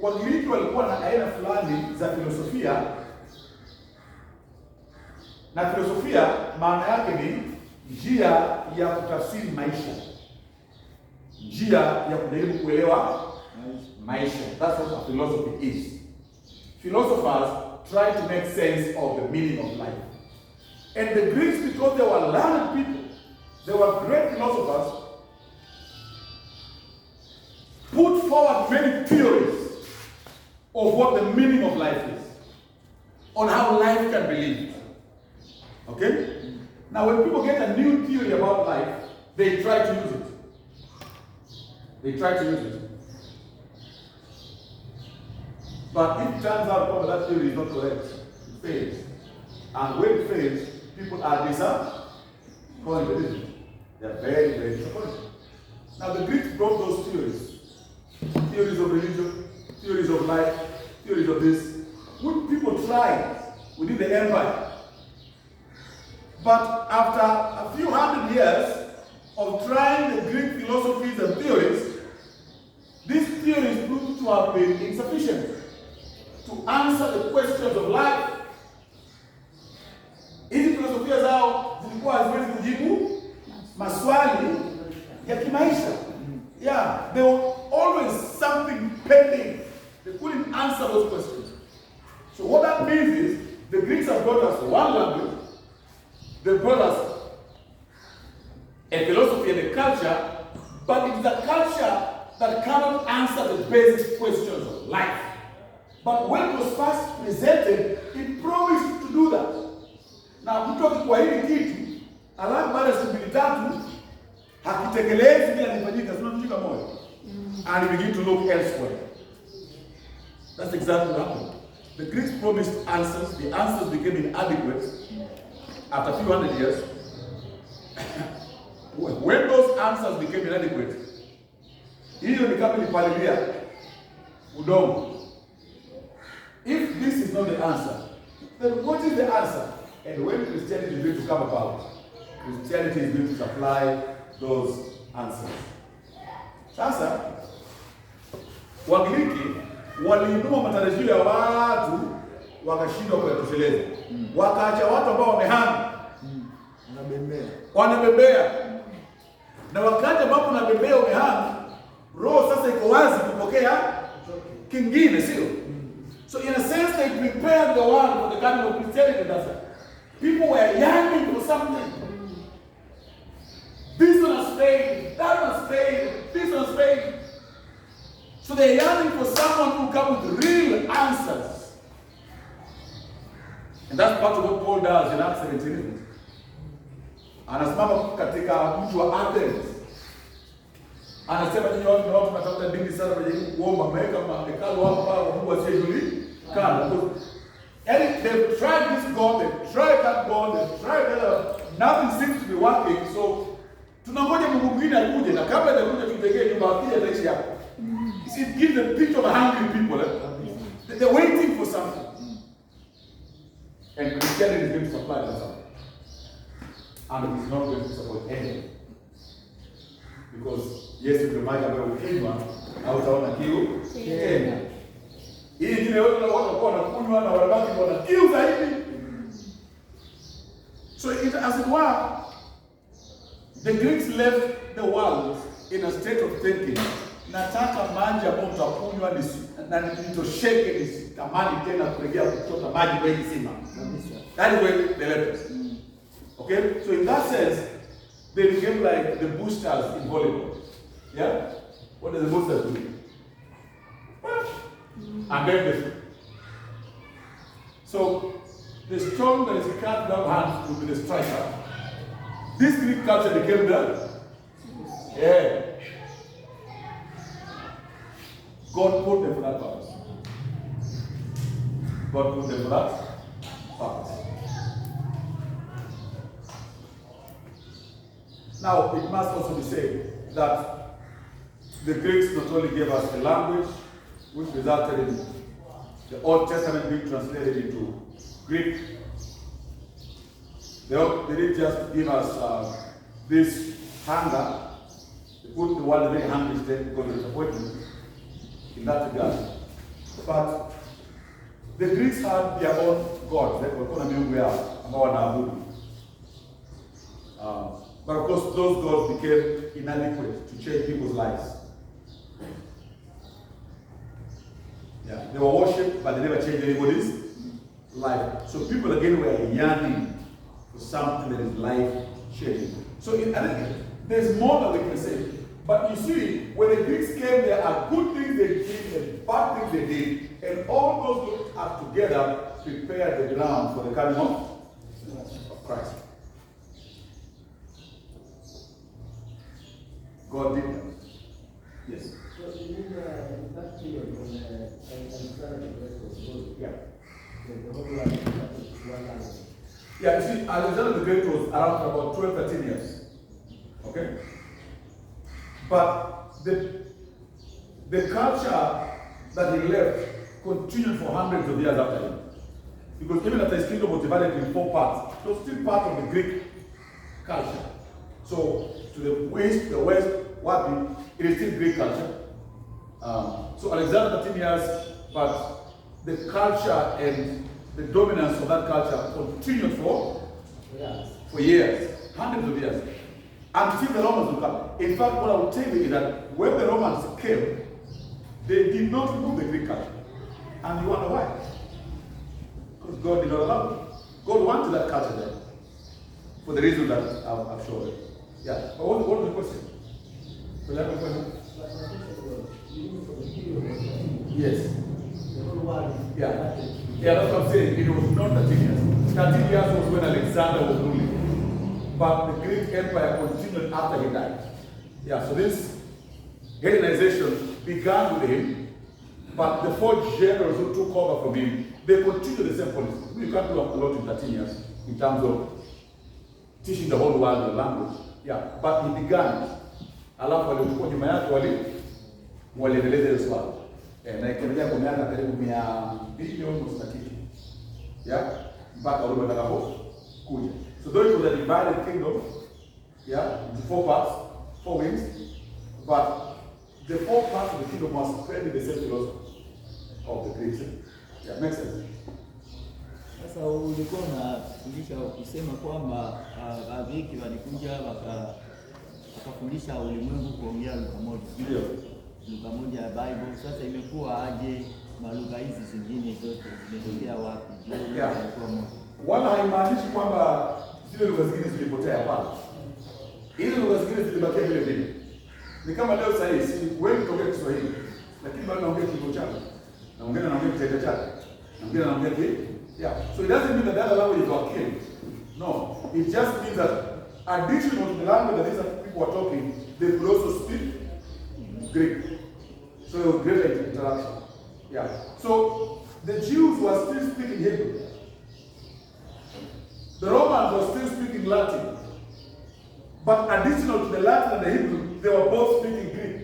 Wagiriki walikuwa na aina fulani za filosofia, na filosofia maana yake ni njia ya kutafsiri maisha, njia ya kujaribu kuelewa maisha. That's what a philosophy is. Philosophers try to make sense of the meaning of life. And the Greeks, because they were learned people, they were great philosophers, put forward many theories of what the meaning of life is, on how life can be lived. Okay? Now when people get a new theory about life, they try to use it. They try to use it. But if it turns out that theory is not correct, it fails. And when it fails, people are disappointed. They are very, very disappointed. Now the Greeks brought those theories. Theories of religion, theories of life, theories of this, which people tried within the empire. But after a few hundred years of trying the Greek philosophies and theories, these theories proved to have been insufficient to answer the questions of life. Hizi filosofia zao zilikuwa haziwezi kujibu maswali ya kimaisha. that means is the Greeks have brought us one language, they brought us a philosophy and a culture, but it's a culture that cannot answer the basic questions of life. But when it was first presented, it promised to do that. Now, mtu akikuahidi kitu, alafu baada ya siku mbili tatu, hakitekelezi bila kufanyika, tunavunjika moyo. And we begin to look elsewhere. That's exactly what happened. The Greeks promised answers, the answers became inadequate after a few hundred years. When those answers became inadequate, hiyo ni kama ilipalilia udongo. If this is not the answer, then what is the answer? And when Christianity is going to come about, Christianity is going to supply those answers. Sasa, Wagiriki waliinua matarajio ya watu wakashindwa kuyatosheleza. Wakaacha watu ambao wamehama. Wanabembea. Na wakati ambapo unabembea umehama, roho sasa iko wazi kupokea kingine, sio? So in a sense they prepared the world for the coming of Christianity. That's it. People were yearning for something. This one has failed, that one has failed, this one has failed. So they're yearning for someone who comes with real answers. And that's part of what Paul does in Acts 17. Anasimama katika mji wa Athens. Anasema nyinyi watu na watu mnatafuta dini sana kwenye kuomba, mmeweka mahekalu hapa wa Mungu asiyejulikana. And they've tried this God, they've tried that God, they've tried that other. Nothing seems to be working. So tunangoja Mungu mwingine akuje, na kabla hajakuja tutegee nyumba akija ataishi hapo. It gives a picture of a hungry people. They're waiting for something. And Christianity is going to supply that something. And it is not going to support anything. Because yes, you remind ambayo ukinywa hautaona kiu tena. Hii ingine yote na watu wanakunywa na wanabaki wana kiu zaidi. So it, as it were, the Greeks left the world in a state of thinking. Nataka maji ambayo mtakunywa na nitosheke nisitamani tena kurejea kuchota maji kwenye kisima. That is where they left us. Okay? So in that sense, they became like the boosters in volleyball. Yeah? What does the boosters do? And then the... So, the strong that is cut down hands will be the striker. This Greek culture became the... Yeah. God put them for that purpose. God put them for that purpose. Now, it must also be said that the Greeks not only gave us a language, which resulted in the Old Testament being translated into Greek. They didn't just give us this hunger. They put the world in a very hungry state because of disappointment in that regard. But the Greeks had their own gods. They were called Miungu. But of course, those gods became inadequate to change people's lives. Yeah, they were worshipped, but they never changed anybody's life. So people again were yearning for something that is life-changing. So I think there's more that we can say. But you see, when the Greeks came, there are good things they did and bad things they did, and all those looked up together prepared the ground for the coming of Christ. God did that. Yes. So you mean that period when Alexander the Great was ruled? Yeah. The whole world was one language. Yeah, you see, Alexander the Great was around for about 12, 13 years. Okay? But the culture that he left continued for hundreds of years after him. Because even after his kingdom was divided into 4 parts, it was still part of the Greek culture. So, to the west, Wabi, it is still Greek culture. So Alexander 13 years, but the culture and the dominance of that culture continued for years, hundreds of years, until the Romans would come. In fact, what I will tell you is that when the Romans came, they did not remove the Greek culture. And you wonder why? God did not allow it. God wanted that culture there for the reason that I've shown it. Yeah. But what was the question? Was that my question? Yes. Yeah. Yeah, that's what I'm saying. It was not 13 years. 13 years was when Alexander was ruling. But the Greek Empire continued after he died. Yeah, so this Hellenization began with him, but the 4 generals who took over from him, they continued the same policy. You can't do a lot in 13 years in terms of teaching the whole world the language. Yeah, but he began. Alafu waliochukua nyuma yake waliendeleza hiyo swala. Na ikaendelea kwa miaka karibu 200 almost na kitu. Yeah, mpaka ule watakapo kuja. So though it was a divided kingdom, yeah, into 4 parts, 4 wings, but the 4 parts of the kingdom was spreading the same philosophy of the Greeks. Yeah, makes sense. Sasa ulikuwa unafundisha ukisema kwamba Wagiriki walikuja wakafundisha ulimwengu kuongea lugha moja. Ndio. Lugha moja ya Bible. Sasa imekuwa aje malugha hizi zingine zote zimetokea wapi? Yeah. Moja. Wala haimaanishi kwamba zile lugha zingine zilipotea hapana. Hizo lugha zingine zilibakia vile vile. Ni kama leo sasa hivi wewe unaongea Kiswahili, lakini bado unaongea Kiingereza chako. Naongea Kitaifa chako. Naongea yeah. So it doesn't mean that the other languages were killed. No. It just means that additional to the language that these people were talking, they could also speak Greek. So there was greater interaction. Yeah. So the Jews were still speaking Hebrew. The Romans were still speaking Latin. But additional to the Latin and the Hebrew, they were both speaking Greek.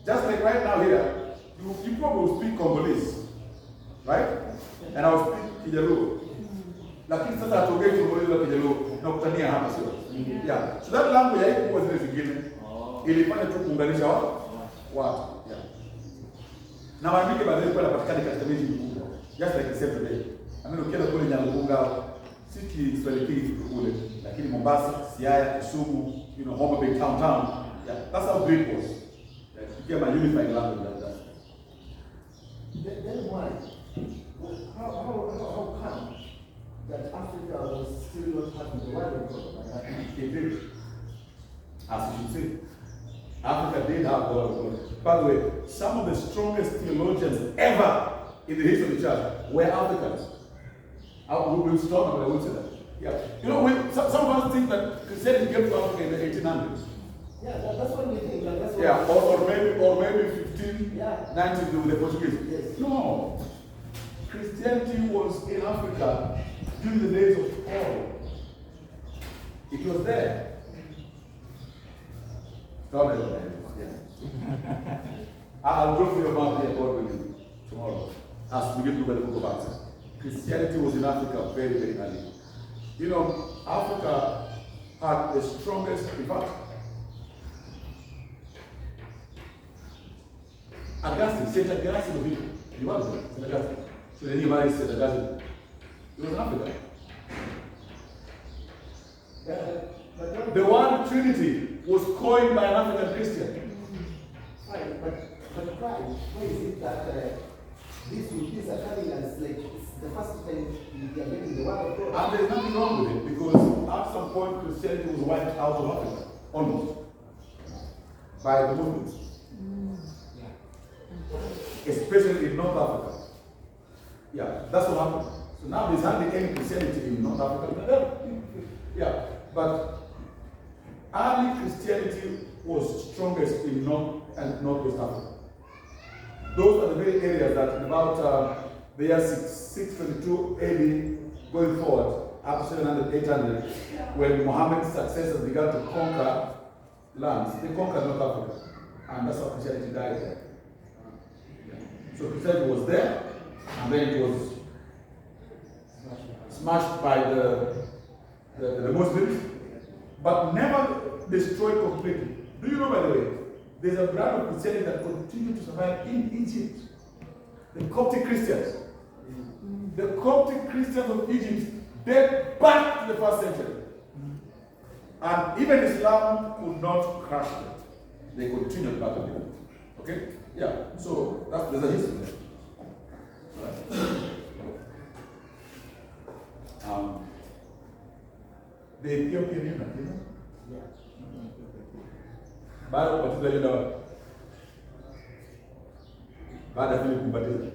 Just like right now here, you probably will speak Congolese. Right? And I will speak Kijaluo. Lakini sasa hatuongei Congolese wala Kijaluo na kutania hapa sio? Yeah. So that language haikuwa zile zingine. Ilifanya tu kuunganisha watu. Yeah. Na mara nyingi baadaye kwa napatikana katika miji mikubwa. Just like the same today. Ukienda kule Nyarugunga, si Kiswahili kingi kule, lakini Mombasa, Siaya, Kisumu, Homa Bay town. Yeah. That's how Greek was. It became a unified language like that. Then why? How come that Africa was still not having the word of God like that? It did. As you should see. Africa did have the word of God. By the way, some of the strongest theologians ever in the history of the church were Africans. We will stop, but I will say that. Yeah. Some of us think that Christianity came to Africa in the 1800s. Yeah, that's what we think. That's what yeah, or maybe 1590s yeah. with the Portuguese. Yes. No. Christianity was in Africa during the days of Paul. It was there. God is there. Yeah. I'll drop you a map here, God willing, tomorrow. As we get to the book of Acts. Christianity was in Africa very, very early. Africa had the strongest, in fact, Augustine, St. Augustine of Italy. You want to St. Augustine? So anybody said Augustine? It was in Africa. The word Trinity was coined by an African Christian. Right, but why is it that these are coming as like it's the first time we are getting the word of God? And there's nothing wrong with it because at some point Christianity was wiped out of Africa, almost, by the Muslims. Especially in North Africa. Yeah, that's what happened. So now there's hardly any Christianity in North Africa. Yeah, but early Christianity was strongest in North and Northwest Africa. Those are the very areas that in about the year 622 AD going forward, up to 700, 800, when Muhammad's successors began to conquer lands, they conquered North Africa. And that's how Christianity died there. So Christianity was there, and then it was smashed by the Muslims, but never destroyed completely. Do you know, by the way, there's a brand of Christianity that continued to survive in Egypt. The Coptic Christians. The Coptic Christians of Egypt date back to the 1st century. And even Islam could not crush them. They continued back to them. Okay? Yeah. So there's a history there. All right. The Ethiopian eunuch, you know? Yeah. Baada ya kubatiza yule dawa. Baada ya Philip kubatiza.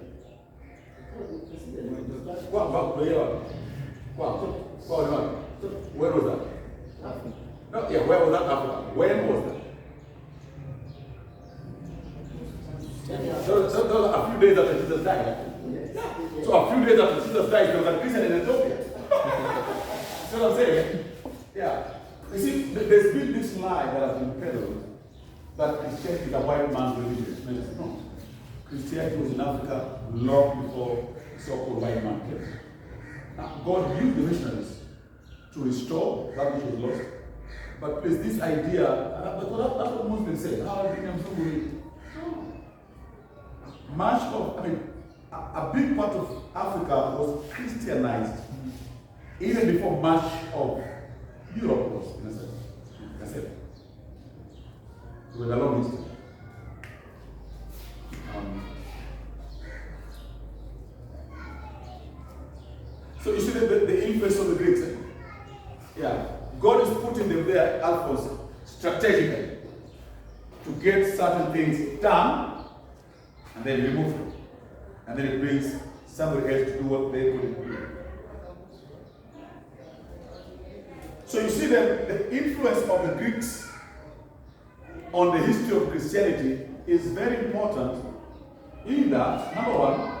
Kwa kuelewa. Where was that? Africa. No, yeah, where was that Africa? When was that? So a few days after Jesus died. So a few days after Jesus died, there was a Christian in Ethiopia. See what I'm saying? Yeah. You see, there's been this lie that has been peddled that Christianity is a white man's religion. No. Christianity was in Africa long before the so-called white man came. Now, God used the missionaries to restore that which was lost. But please, this idea, that's what Muslims say. Much of, a big part of Africa was Christianized even before much of Europe was, in a sense. Like I said, with a long history. So you see the influence of the Greeks. Yeah. God is putting them there, Alphonse, strategically to get certain things done and then remove them. And then it brings somebody else to do what they couldn't do. So you see the influence of the Greeks on the history of Christianity is very important in that, number one,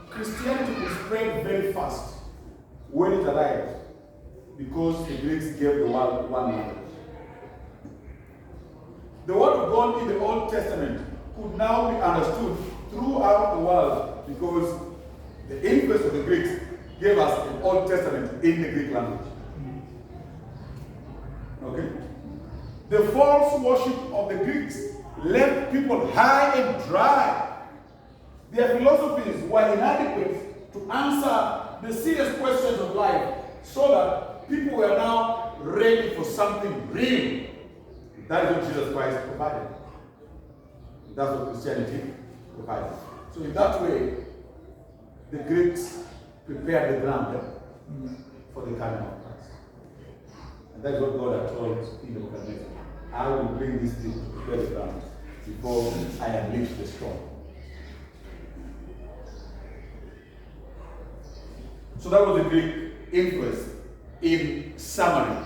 Christianity could spread very fast when it arrived because the Greeks gave the world one language. The word of God in the Old Testament could now be understood throughout the world because the influence of the Greeks gave us the Old Testament in the Greek language. Okay? The false worship of the Greeks left people high and dry. Their philosophies were inadequate to answer the serious questions of life, so that people were now ready for something real. That is what Jesus Christ provided. That's what Christianity provided. So in that way, the Greeks prepared the ground for the coming of Christ. And that's what God had told King Nebuchadnezzar. I will bring this thing to prepare the ground before I unleash the storm. So that was the Greek influence in summary.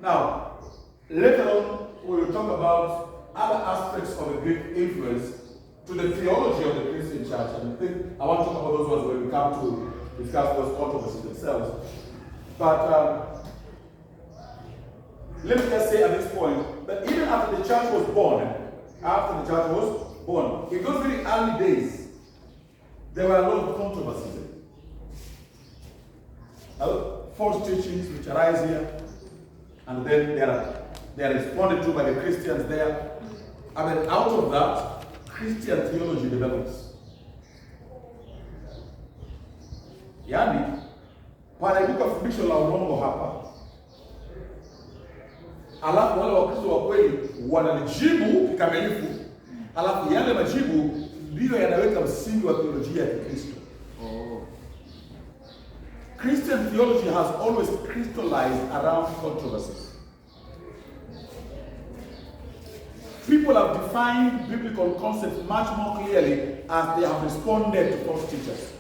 Now, later on, we will talk about other aspects of the Greek influence to the theology of the Christian church. And I want to talk about those ones when we come to discuss those controversies themselves. But let me just say at this point that even after the church was born, in those very early days, there were a lot of controversies. False teachings which arise here, and then they are responded to by the Christians there. And then out of that, Christian theology develops. Yani, panaibuka fundisho la urongo hapa. Alafu wale Wakristo wa kweli wanalijibu kikamilifu. Alafu yale majibu ndiyo yanaweka msingi wa theolojia ya Kikristo. Christian theology has always crystallized around controversies. People have defined biblical concepts much more clearly as they have responded to false teachers.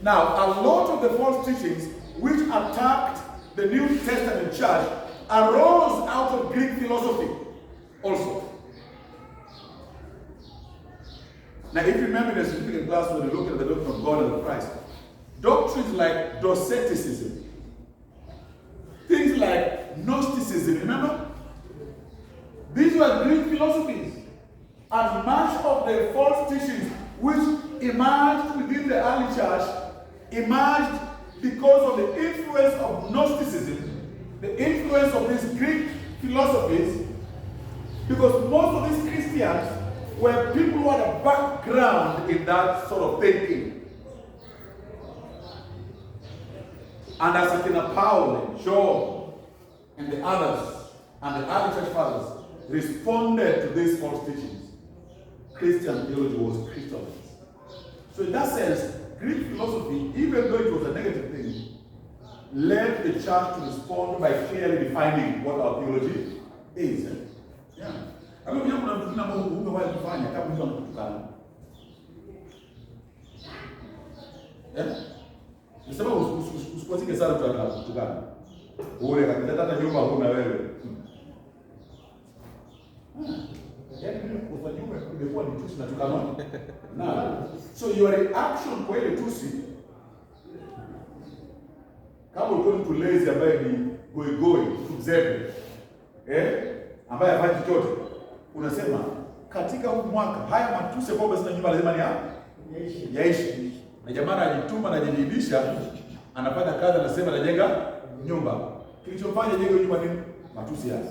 Now, a lot of the false teachings which attacked the New Testament church arose out of Greek philosophy also. Now, if you remember in the significant class when we look at the doctrine of God and of Christ, doctrines like Doceticism, things like Gnosticism, remember? These were Greek philosophies. And much of the false teachings which emerged within the early church emerged because of the influence of Gnosticism, the influence of these Greek philosophies, because most of these Christians were people who had a background in that sort of thinking. And as Paul and John and the others and the early church fathers responded to these false teachings, Christian theology was crystallized. So in that sense, Greek philosophy, even though it was a negative thing, led the church to respond by clearly defining what our theology is. Yeah. I mean, kuna vitu ambavyo ungewahi kufanya kama mtu anakutukana. Nisema usikwazike sana mtu anakutukana. Ule kabisa hata nyumba huna wewe. Kwa nyumba ingekuwa ni tusi na tukana. Na so your reaction kwa ile tusi kama ulikuwa mtu lazy ambaye ni goigoi, mzembe, ambaye hafanyi chochote, unasema katika huu mwaka haya matusi ambayo sina nyumba lazima ni yaishi. Na jamaa anajituma na anajibidisha, anafanya kazi, anasema anajenga nyumba. Kilichofanya jengo nyumba ni matusi yake.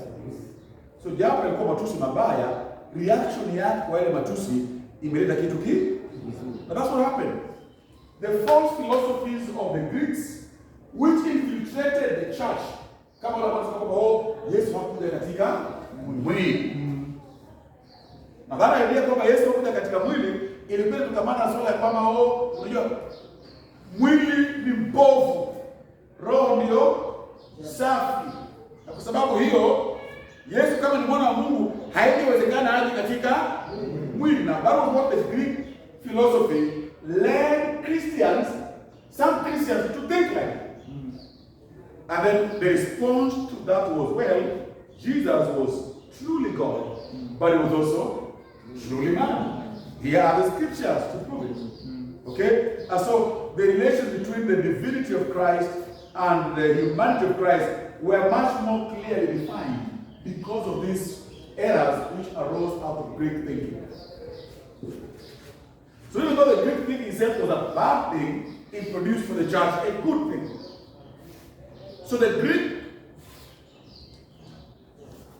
So japo ilikuwa matusi mabaya, reaction yake kwa ile matusi imeleta kitu kizuri. And that's what happened. The false philosophies of the Greeks which infiltrated the church. Kama wanasema kwamba Yesu hakuja katika mwili. Na dhana ile kwamba Yesu hakuja katika mwili ilikuwa tukamana na swala ya kwamba unajua mwili ni mbovu, roho ndio safi. Na kwa sababu hiyo Yesu kama ni mwana wa Mungu haingewezekana aje katika mwili. Na that was what the Greek philosophy led Christians, some Christians, to think like. And then the response to that was, well, Jesus was truly God, but he was also truly man. Here are the scriptures to prove it. Okay? And so the relation between the divinity of Christ and the humanity of Christ were much more clearly defined because of these errors which arose out of Greek thinking. So even though the Greek thinking itself was a bad thing, it produced for the church a good thing. So the Greek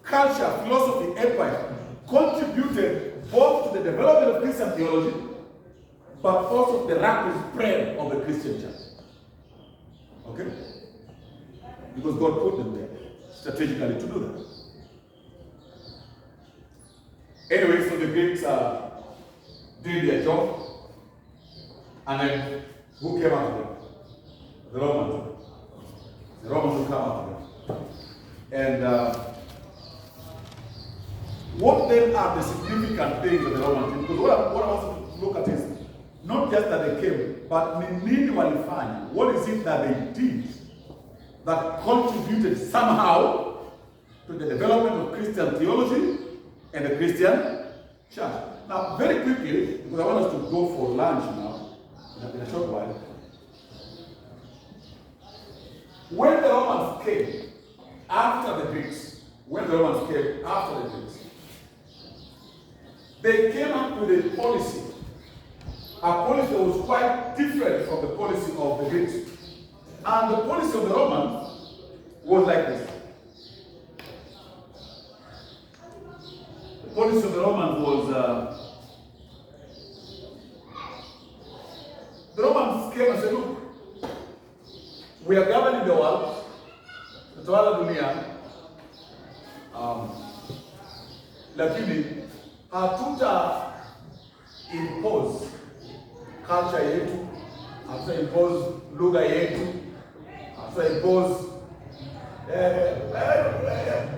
culture, philosophy, empire contributed both to the development of Christian theology, but also the rapid spread of the Christian church. Okay? Because God put them there strategically to do that. Anyway, so the Greeks did their job, and then who came after them? The Romans. The Romans will come after them. And what then are the significant things of the Romans? Because what I want to look at is not just that they came, but nini walifanya. What is it that they did that contributed somehow to the development of Christian theology and the Christian church? Now, very quickly, because I want us to go for lunch now, in a short while. When the Romans came after the Greeks, they came up with a policy that was quite different from the policy of the Greeks. And the policy of the Romans was like this. The policy of the Romans was, the Romans came and said, look, we are governing the world, tutawala dunia, lakini hatuta impose culture yetu, hatuta impose lugha yetu, hatuta impose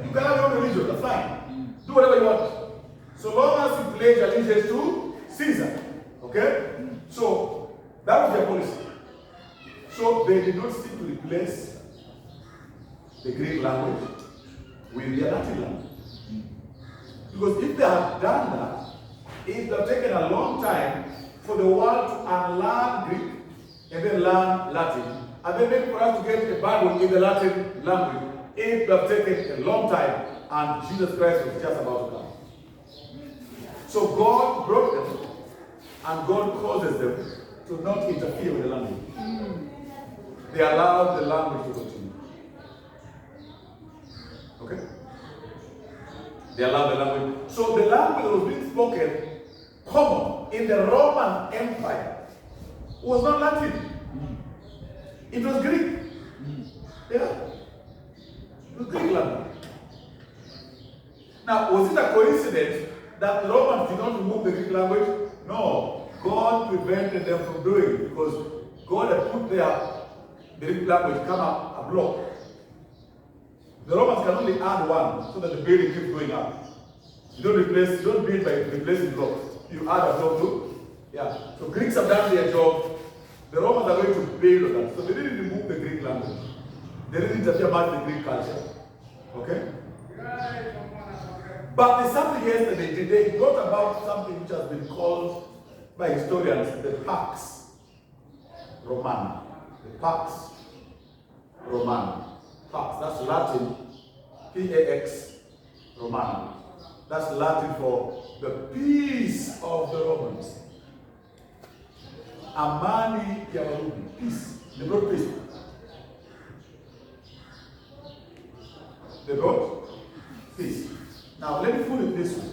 you can have your religion, that's fine. Do whatever you want. So long as you pledge allegiance to Caesar. Okay? So that was their policy. So they did not seek to replace the Greek language with the Latin language. Because if they had done that, it would have taken a long time for the world to unlearn Greek and then learn Latin. And then maybe for us to get a Bible in the Latin language, it would have taken a long time, and Jesus Christ was just about to come. So God brought them, and God causes them to not interfere with the language. They allowed the language to continue. Okay? They allowed the language. So the language that was being spoken, common in the Roman Empire, was not Latin. It was Greek. Yeah. It was Greek language. Now, was it a coincidence that the Romans did not remove the Greek language? No. God prevented them from doing it because God had put their Greek language come up a block. The Romans can only add one so that the building keeps going up. You don't build by replacing blocks. You add a block too. Yeah. So Greeks have done their job. The Romans are going to build on that. So they didn't remove the Greek language. They didn't interfere much with the Greek culture. Okay? But there's something else that they did. They brought about something which has been called by historians the Pax Romana. The Pax Romana. Pax, that's Latin, P-A-X Romana. That's Latin for the peace of the Romans. Amani ya Warumi. Peace. They brought peace. They brought peace. Now let me put it this way.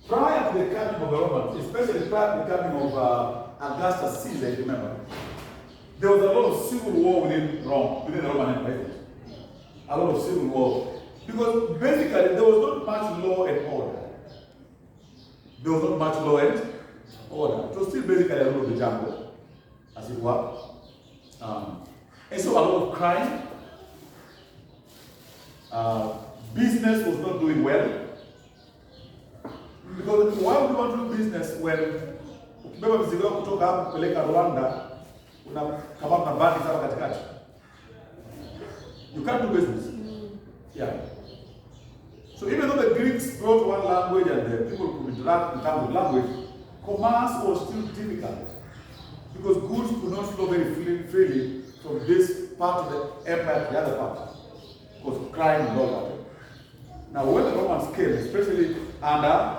Prior to the coming of the Romans, especially prior to the coming of Augustus Caesar, if you remember, there was a lot of civil war within Rome, within the Roman Empire. A lot of civil war. Because basically there was not much law and order. There was not much law and order. It was still basically a lot of the jungle, as it were. And so a lot of crime. Business was not doing well. Because why would you want to do business when ukibeba mzigo wako kutoka hapo kupeleka Rwanda unakamata na bandi sana katikati? You can't do business. Yeah. So even though the Greeks brought one language and the people could interact in terms of language, commerce was still difficult because goods could not flow very freely from this part of the empire to the other part because of crime and all that. Now when the Romans came, especially under,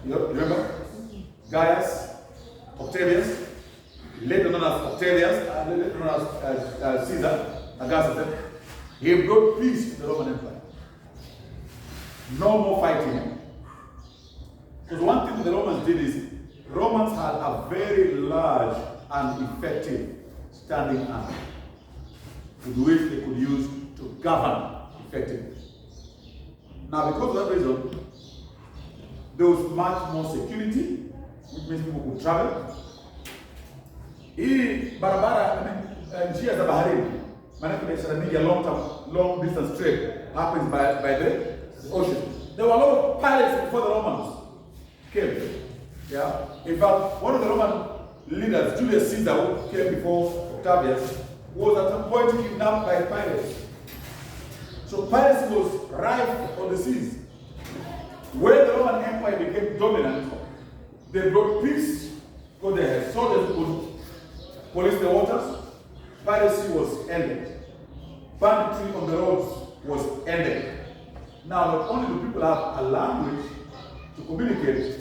you remember, Gaius, Octavius, later known as Octavius, later known as Caesar, Augustus, he brought peace to the Roman Empire. No more fighting. Because one thing the Romans did is, Romans had a very large and effective standing army with which they could use to govern effectively. Now, because of that reason, there was much more security, which means people could travel. Hii barabara, njia za baharini, maanake biashara mingi ya long distance trade happens by the ocean. There were a lot of pirates before the Romans came. Yeah. In fact, one of the Roman leaders, Julius Caesar, who came before Octavius, was at some point kidnapped by pirates. So piracy was rife on the seas. When the Roman Empire became dominant, they brought peace because they had soldiers who could police the waters. Piracy was ended. Banditry on the roads was ended. Now, not only do people have a language to communicate,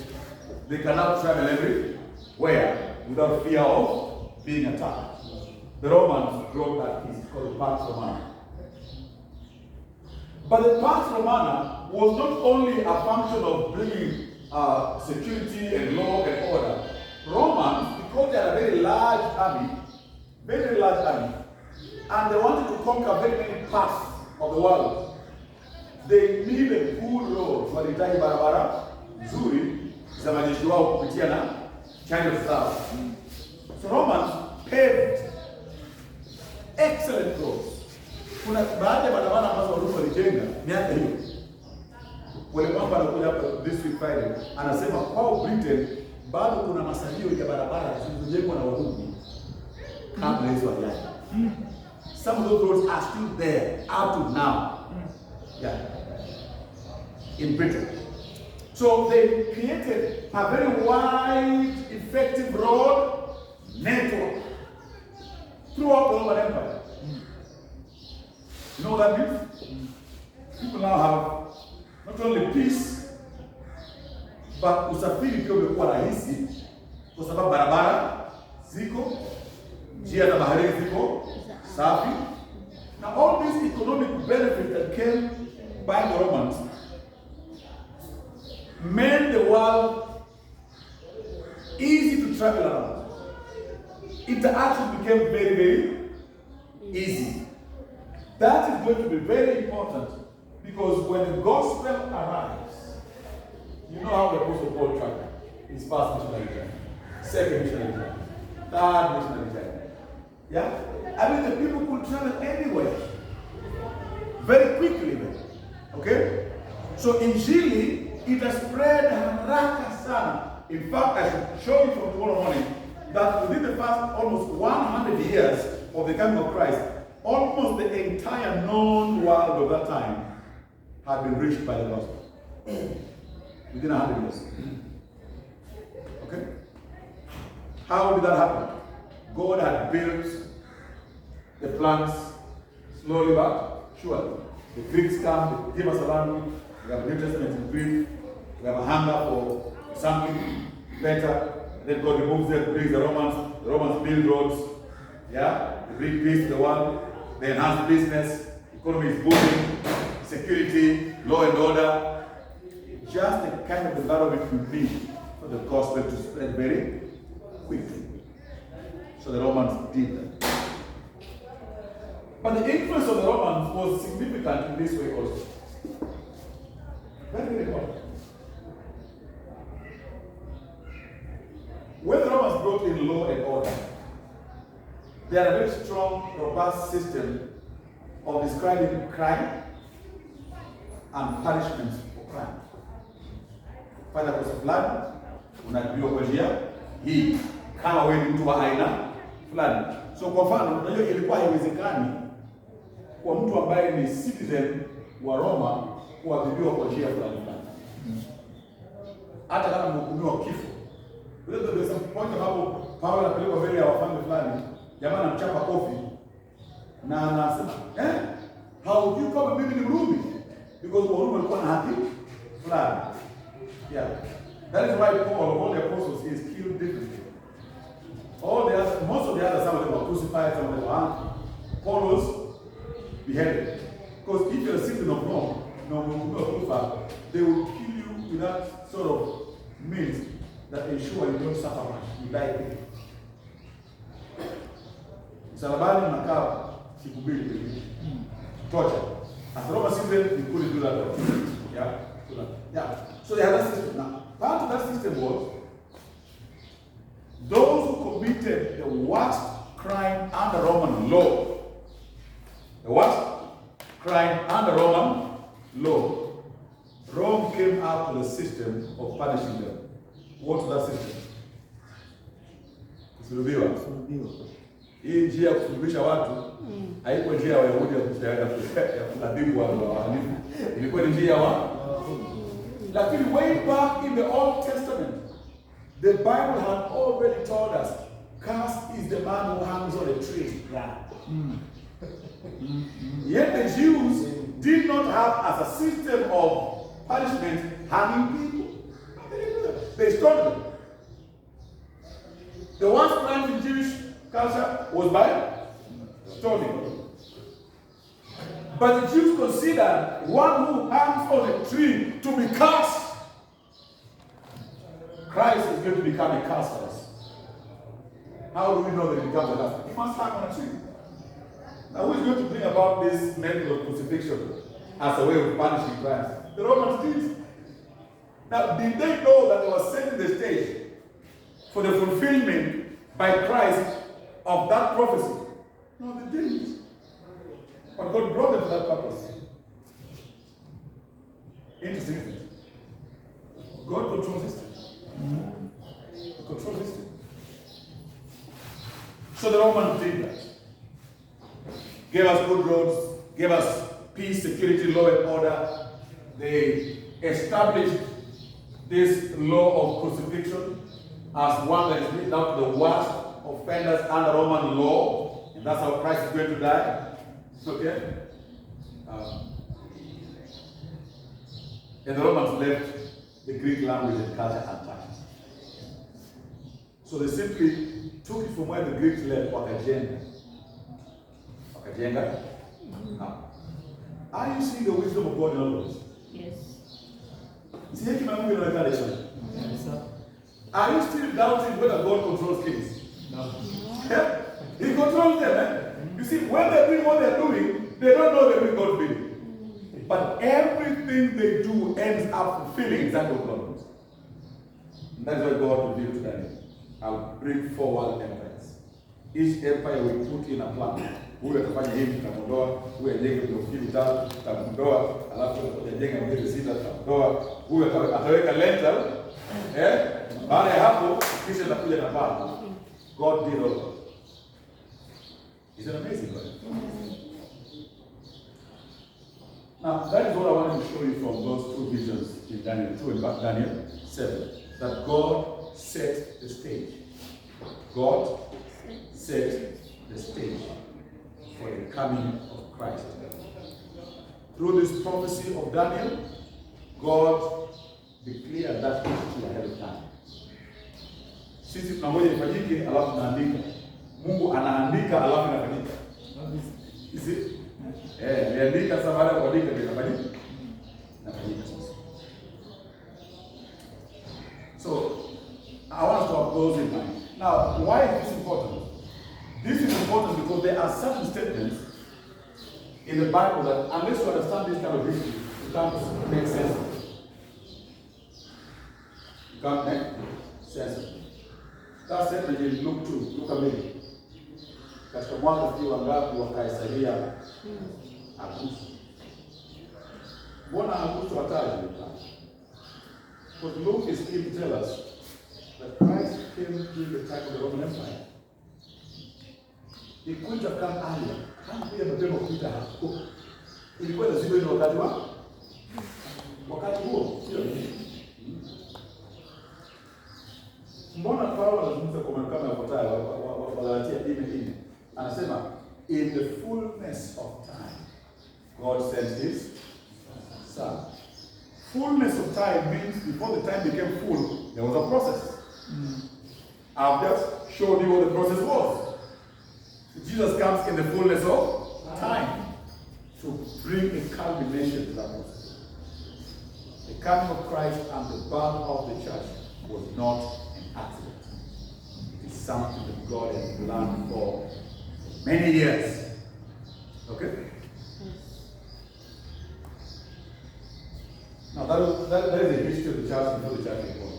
they can now travel everywhere without fear of being attacked. The Romans brought that peace called the Pax Romana. But the Pax Romana was not only a function of bringing security and law and order. Romans, because they had a very large army, and they wanted to conquer very many parts of the world, they needed good roads. Walihitaji barabara nzuri za majeshi wao kupitia na channels zao. So Romans paved excellent roads. Kuna baadhi ya barabara ambazo Warumi walijenga miaka hiyo. Wale mambo anakuja hapa this week Friday anasema kwao Britain bado kuna masalio ya barabara zilizojengwa na Warumi kabla hizo ajali. Some of those roads are still there up to now. Yeah. In Britain. So they created a very wide, effective road network throughout the Roman Empire. You know what that means? People now have not only peace, but usafiri pia umekuwa rahisi kwa sababu barabara ziko, njia za baharini ziko safi. Now all these economic benefits that came by the Romans made the world easy to travel around. Interaction became very, very easy. That is going to be very important because when the gospel arrives, you know how the Apostle Paul traveled. He his first missionary journey, second missionary journey, third missionary journey. Yeah? I mean, the people could travel anywhere very quickly. Okay? So Injili, it has spread haraka sana. In fact, I should show you from tomorrow morning that within the first almost 100 years of the coming of Christ, almost the entire known world of that time had been reached by the gospel. Within 100 years. Okay? How did that happen? God had built the plans slowly but surely. The Greeks come, they give us a language, we have a New Testament in Greek, we have a hunger for something better, then God removes them, brings the Romans build roads, yeah, they bring peace to the world, they enhance business, economy is booming, security, law and order, just the kind of environment you need for the gospel to spread very quickly. So the Romans did that. But the influence of the Romans was significant in this way also. Very, very important. When the Romans brought in law and order, they had a very strong, robust system of describing crime and punishments for crime. Fanya kosa fulani, unaadhibiwa kwa njia hii, kama wewe ni mtu wa aina fulani. So kwa mfano, unajua ilikuwa haiwezekani kwa mtu ambaye ni citizen wa Roma kuadhibiwa kwa njia fulani fulani. Hata kama mhukumiwa kifo. There's some point ambapo Paulo anapelekwa mbele ya wafalme fulani, jamaa anamchapa kofi na anasema, haujui kama mimi ni Mrumi? Because Warumi walikuwa na haki fulani. Yeah. That is why Paul, of all the apostles, is killed differently. Most of the others, some of them were crucified, some of them were hung. Paul was beheaded. Because if you're a citizen of Rome, they will kill you with that sort of means that ensure you don't suffer much. You die quickly. Msalabani mnakaa siku mbili pekee. Torture. As a Roman citizen, you couldn't do that. Yeah. So they had a system. Now, part of that system was those who committed the worst crime under Roman law. The worst crime under Roman law. Rome came out with a system of punishing them. What was that system? Kusulubiwa. Hii njia ya kusulubisha watu haikuwa njia ya Wayahudi ya kuadhibu wahalifu. Ilikuwa ni njia wa lakini way back in the Old Testament, the Bible had already told us, cursed is the man who hangs on a tree. Yeah. Yet the Jews did not have as a system of punishment hanging people. They stoned them. The worst crime in Jewish culture was by stoning. But the Jews considered one who hangs on a tree to be cursed. Christ is going to become a curse for us. How do we know that he becomes a curse? He must hang on a tree. Now, who is going to bring about this method of crucifixion as a way of punishing Christ? The Romans did. Now, did they know that they were setting the stage for the fulfillment by Christ of that prophecy? No, they didn't. But God brought them to that purpose. Interesting. God controls history. He controls history. So the Romans did that. Gave us good roads, gave us peace, security, law and order. They established this law of crucifixion as one that is written out to the worst offenders under Roman law. And that's how Christ is going to die. Okay? And the Romans left the Greek language and culture untouched. So they simply took it from where the Greeks left, wakajenga. Now, are you seeing the wisdom of God in all of this? Yes. See, are you still doubting whether God controls kings? No. Yeah? He controls them. Eh? You see, when they're doing what they're doing, they don't know they're doing God's will. But everything they do ends up fulfilling exactly what God wants. And that's why God revealed to Daniel, I'll bring forward empires. Each empire will put in a plan. Huyu atafanya hivi, tutamondoa. Huyu ajenge bloki vitatu, tutamondoa. Alafu atajenga ngezi sita, tutamondoa. Huyu ataweka lentil. Baada ya hapo, kisha atakuja na paa. God did all. Isn't it amazing, right? Now, that is what I wanted to show you from those two visions in Daniel 2 and Daniel 7. That God set the stage. God set the stage for the coming of Christ. Through this prophecy of Daniel, God declared that history ahead of time. Sisi tunangoja ifanyike alafu tunaandika. Mungu anaandika alafu inafanyika. You see? Aliandika sasa baada ya kuandika ndio inafanyika. Inafanyika sasa. So, I want to have those in mind. Now, why is this important? This is important because there are certain statements in the Bible that unless you understand this kind of history, you can't make sense of it. You can't make sense of it. That statement in Luke 2, Luke 2. Katika mwaka sijui wangapi wa Kaisaria Augusto. Mbona Augusto hataji? But Luke is keen to tell us that Christ came during the time of the Roman Empire. He couldn't have come earlier. Hakuja mapema kupita hapo. Ilikuwa lazima ni wakati huo. Sio? Mbona Paulo anazungumza kwa kama yafuatayo wa Galatia 4:4. Anasema in the fullness of time God sent his son. Fullness of time means before the time became full, there was a process. I've just showed you what the process was. Jesus comes in the fullness of time to bring a culmination to that process. The coming of Christ and the birth of the church was not an accident. It is something that God has planned for many years. Okay? Now that is the history of the church before the church was born.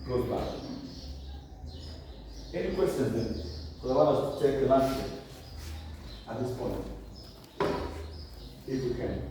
Goes back. Any questions then? So I want us to take the lunch at this point, if we can.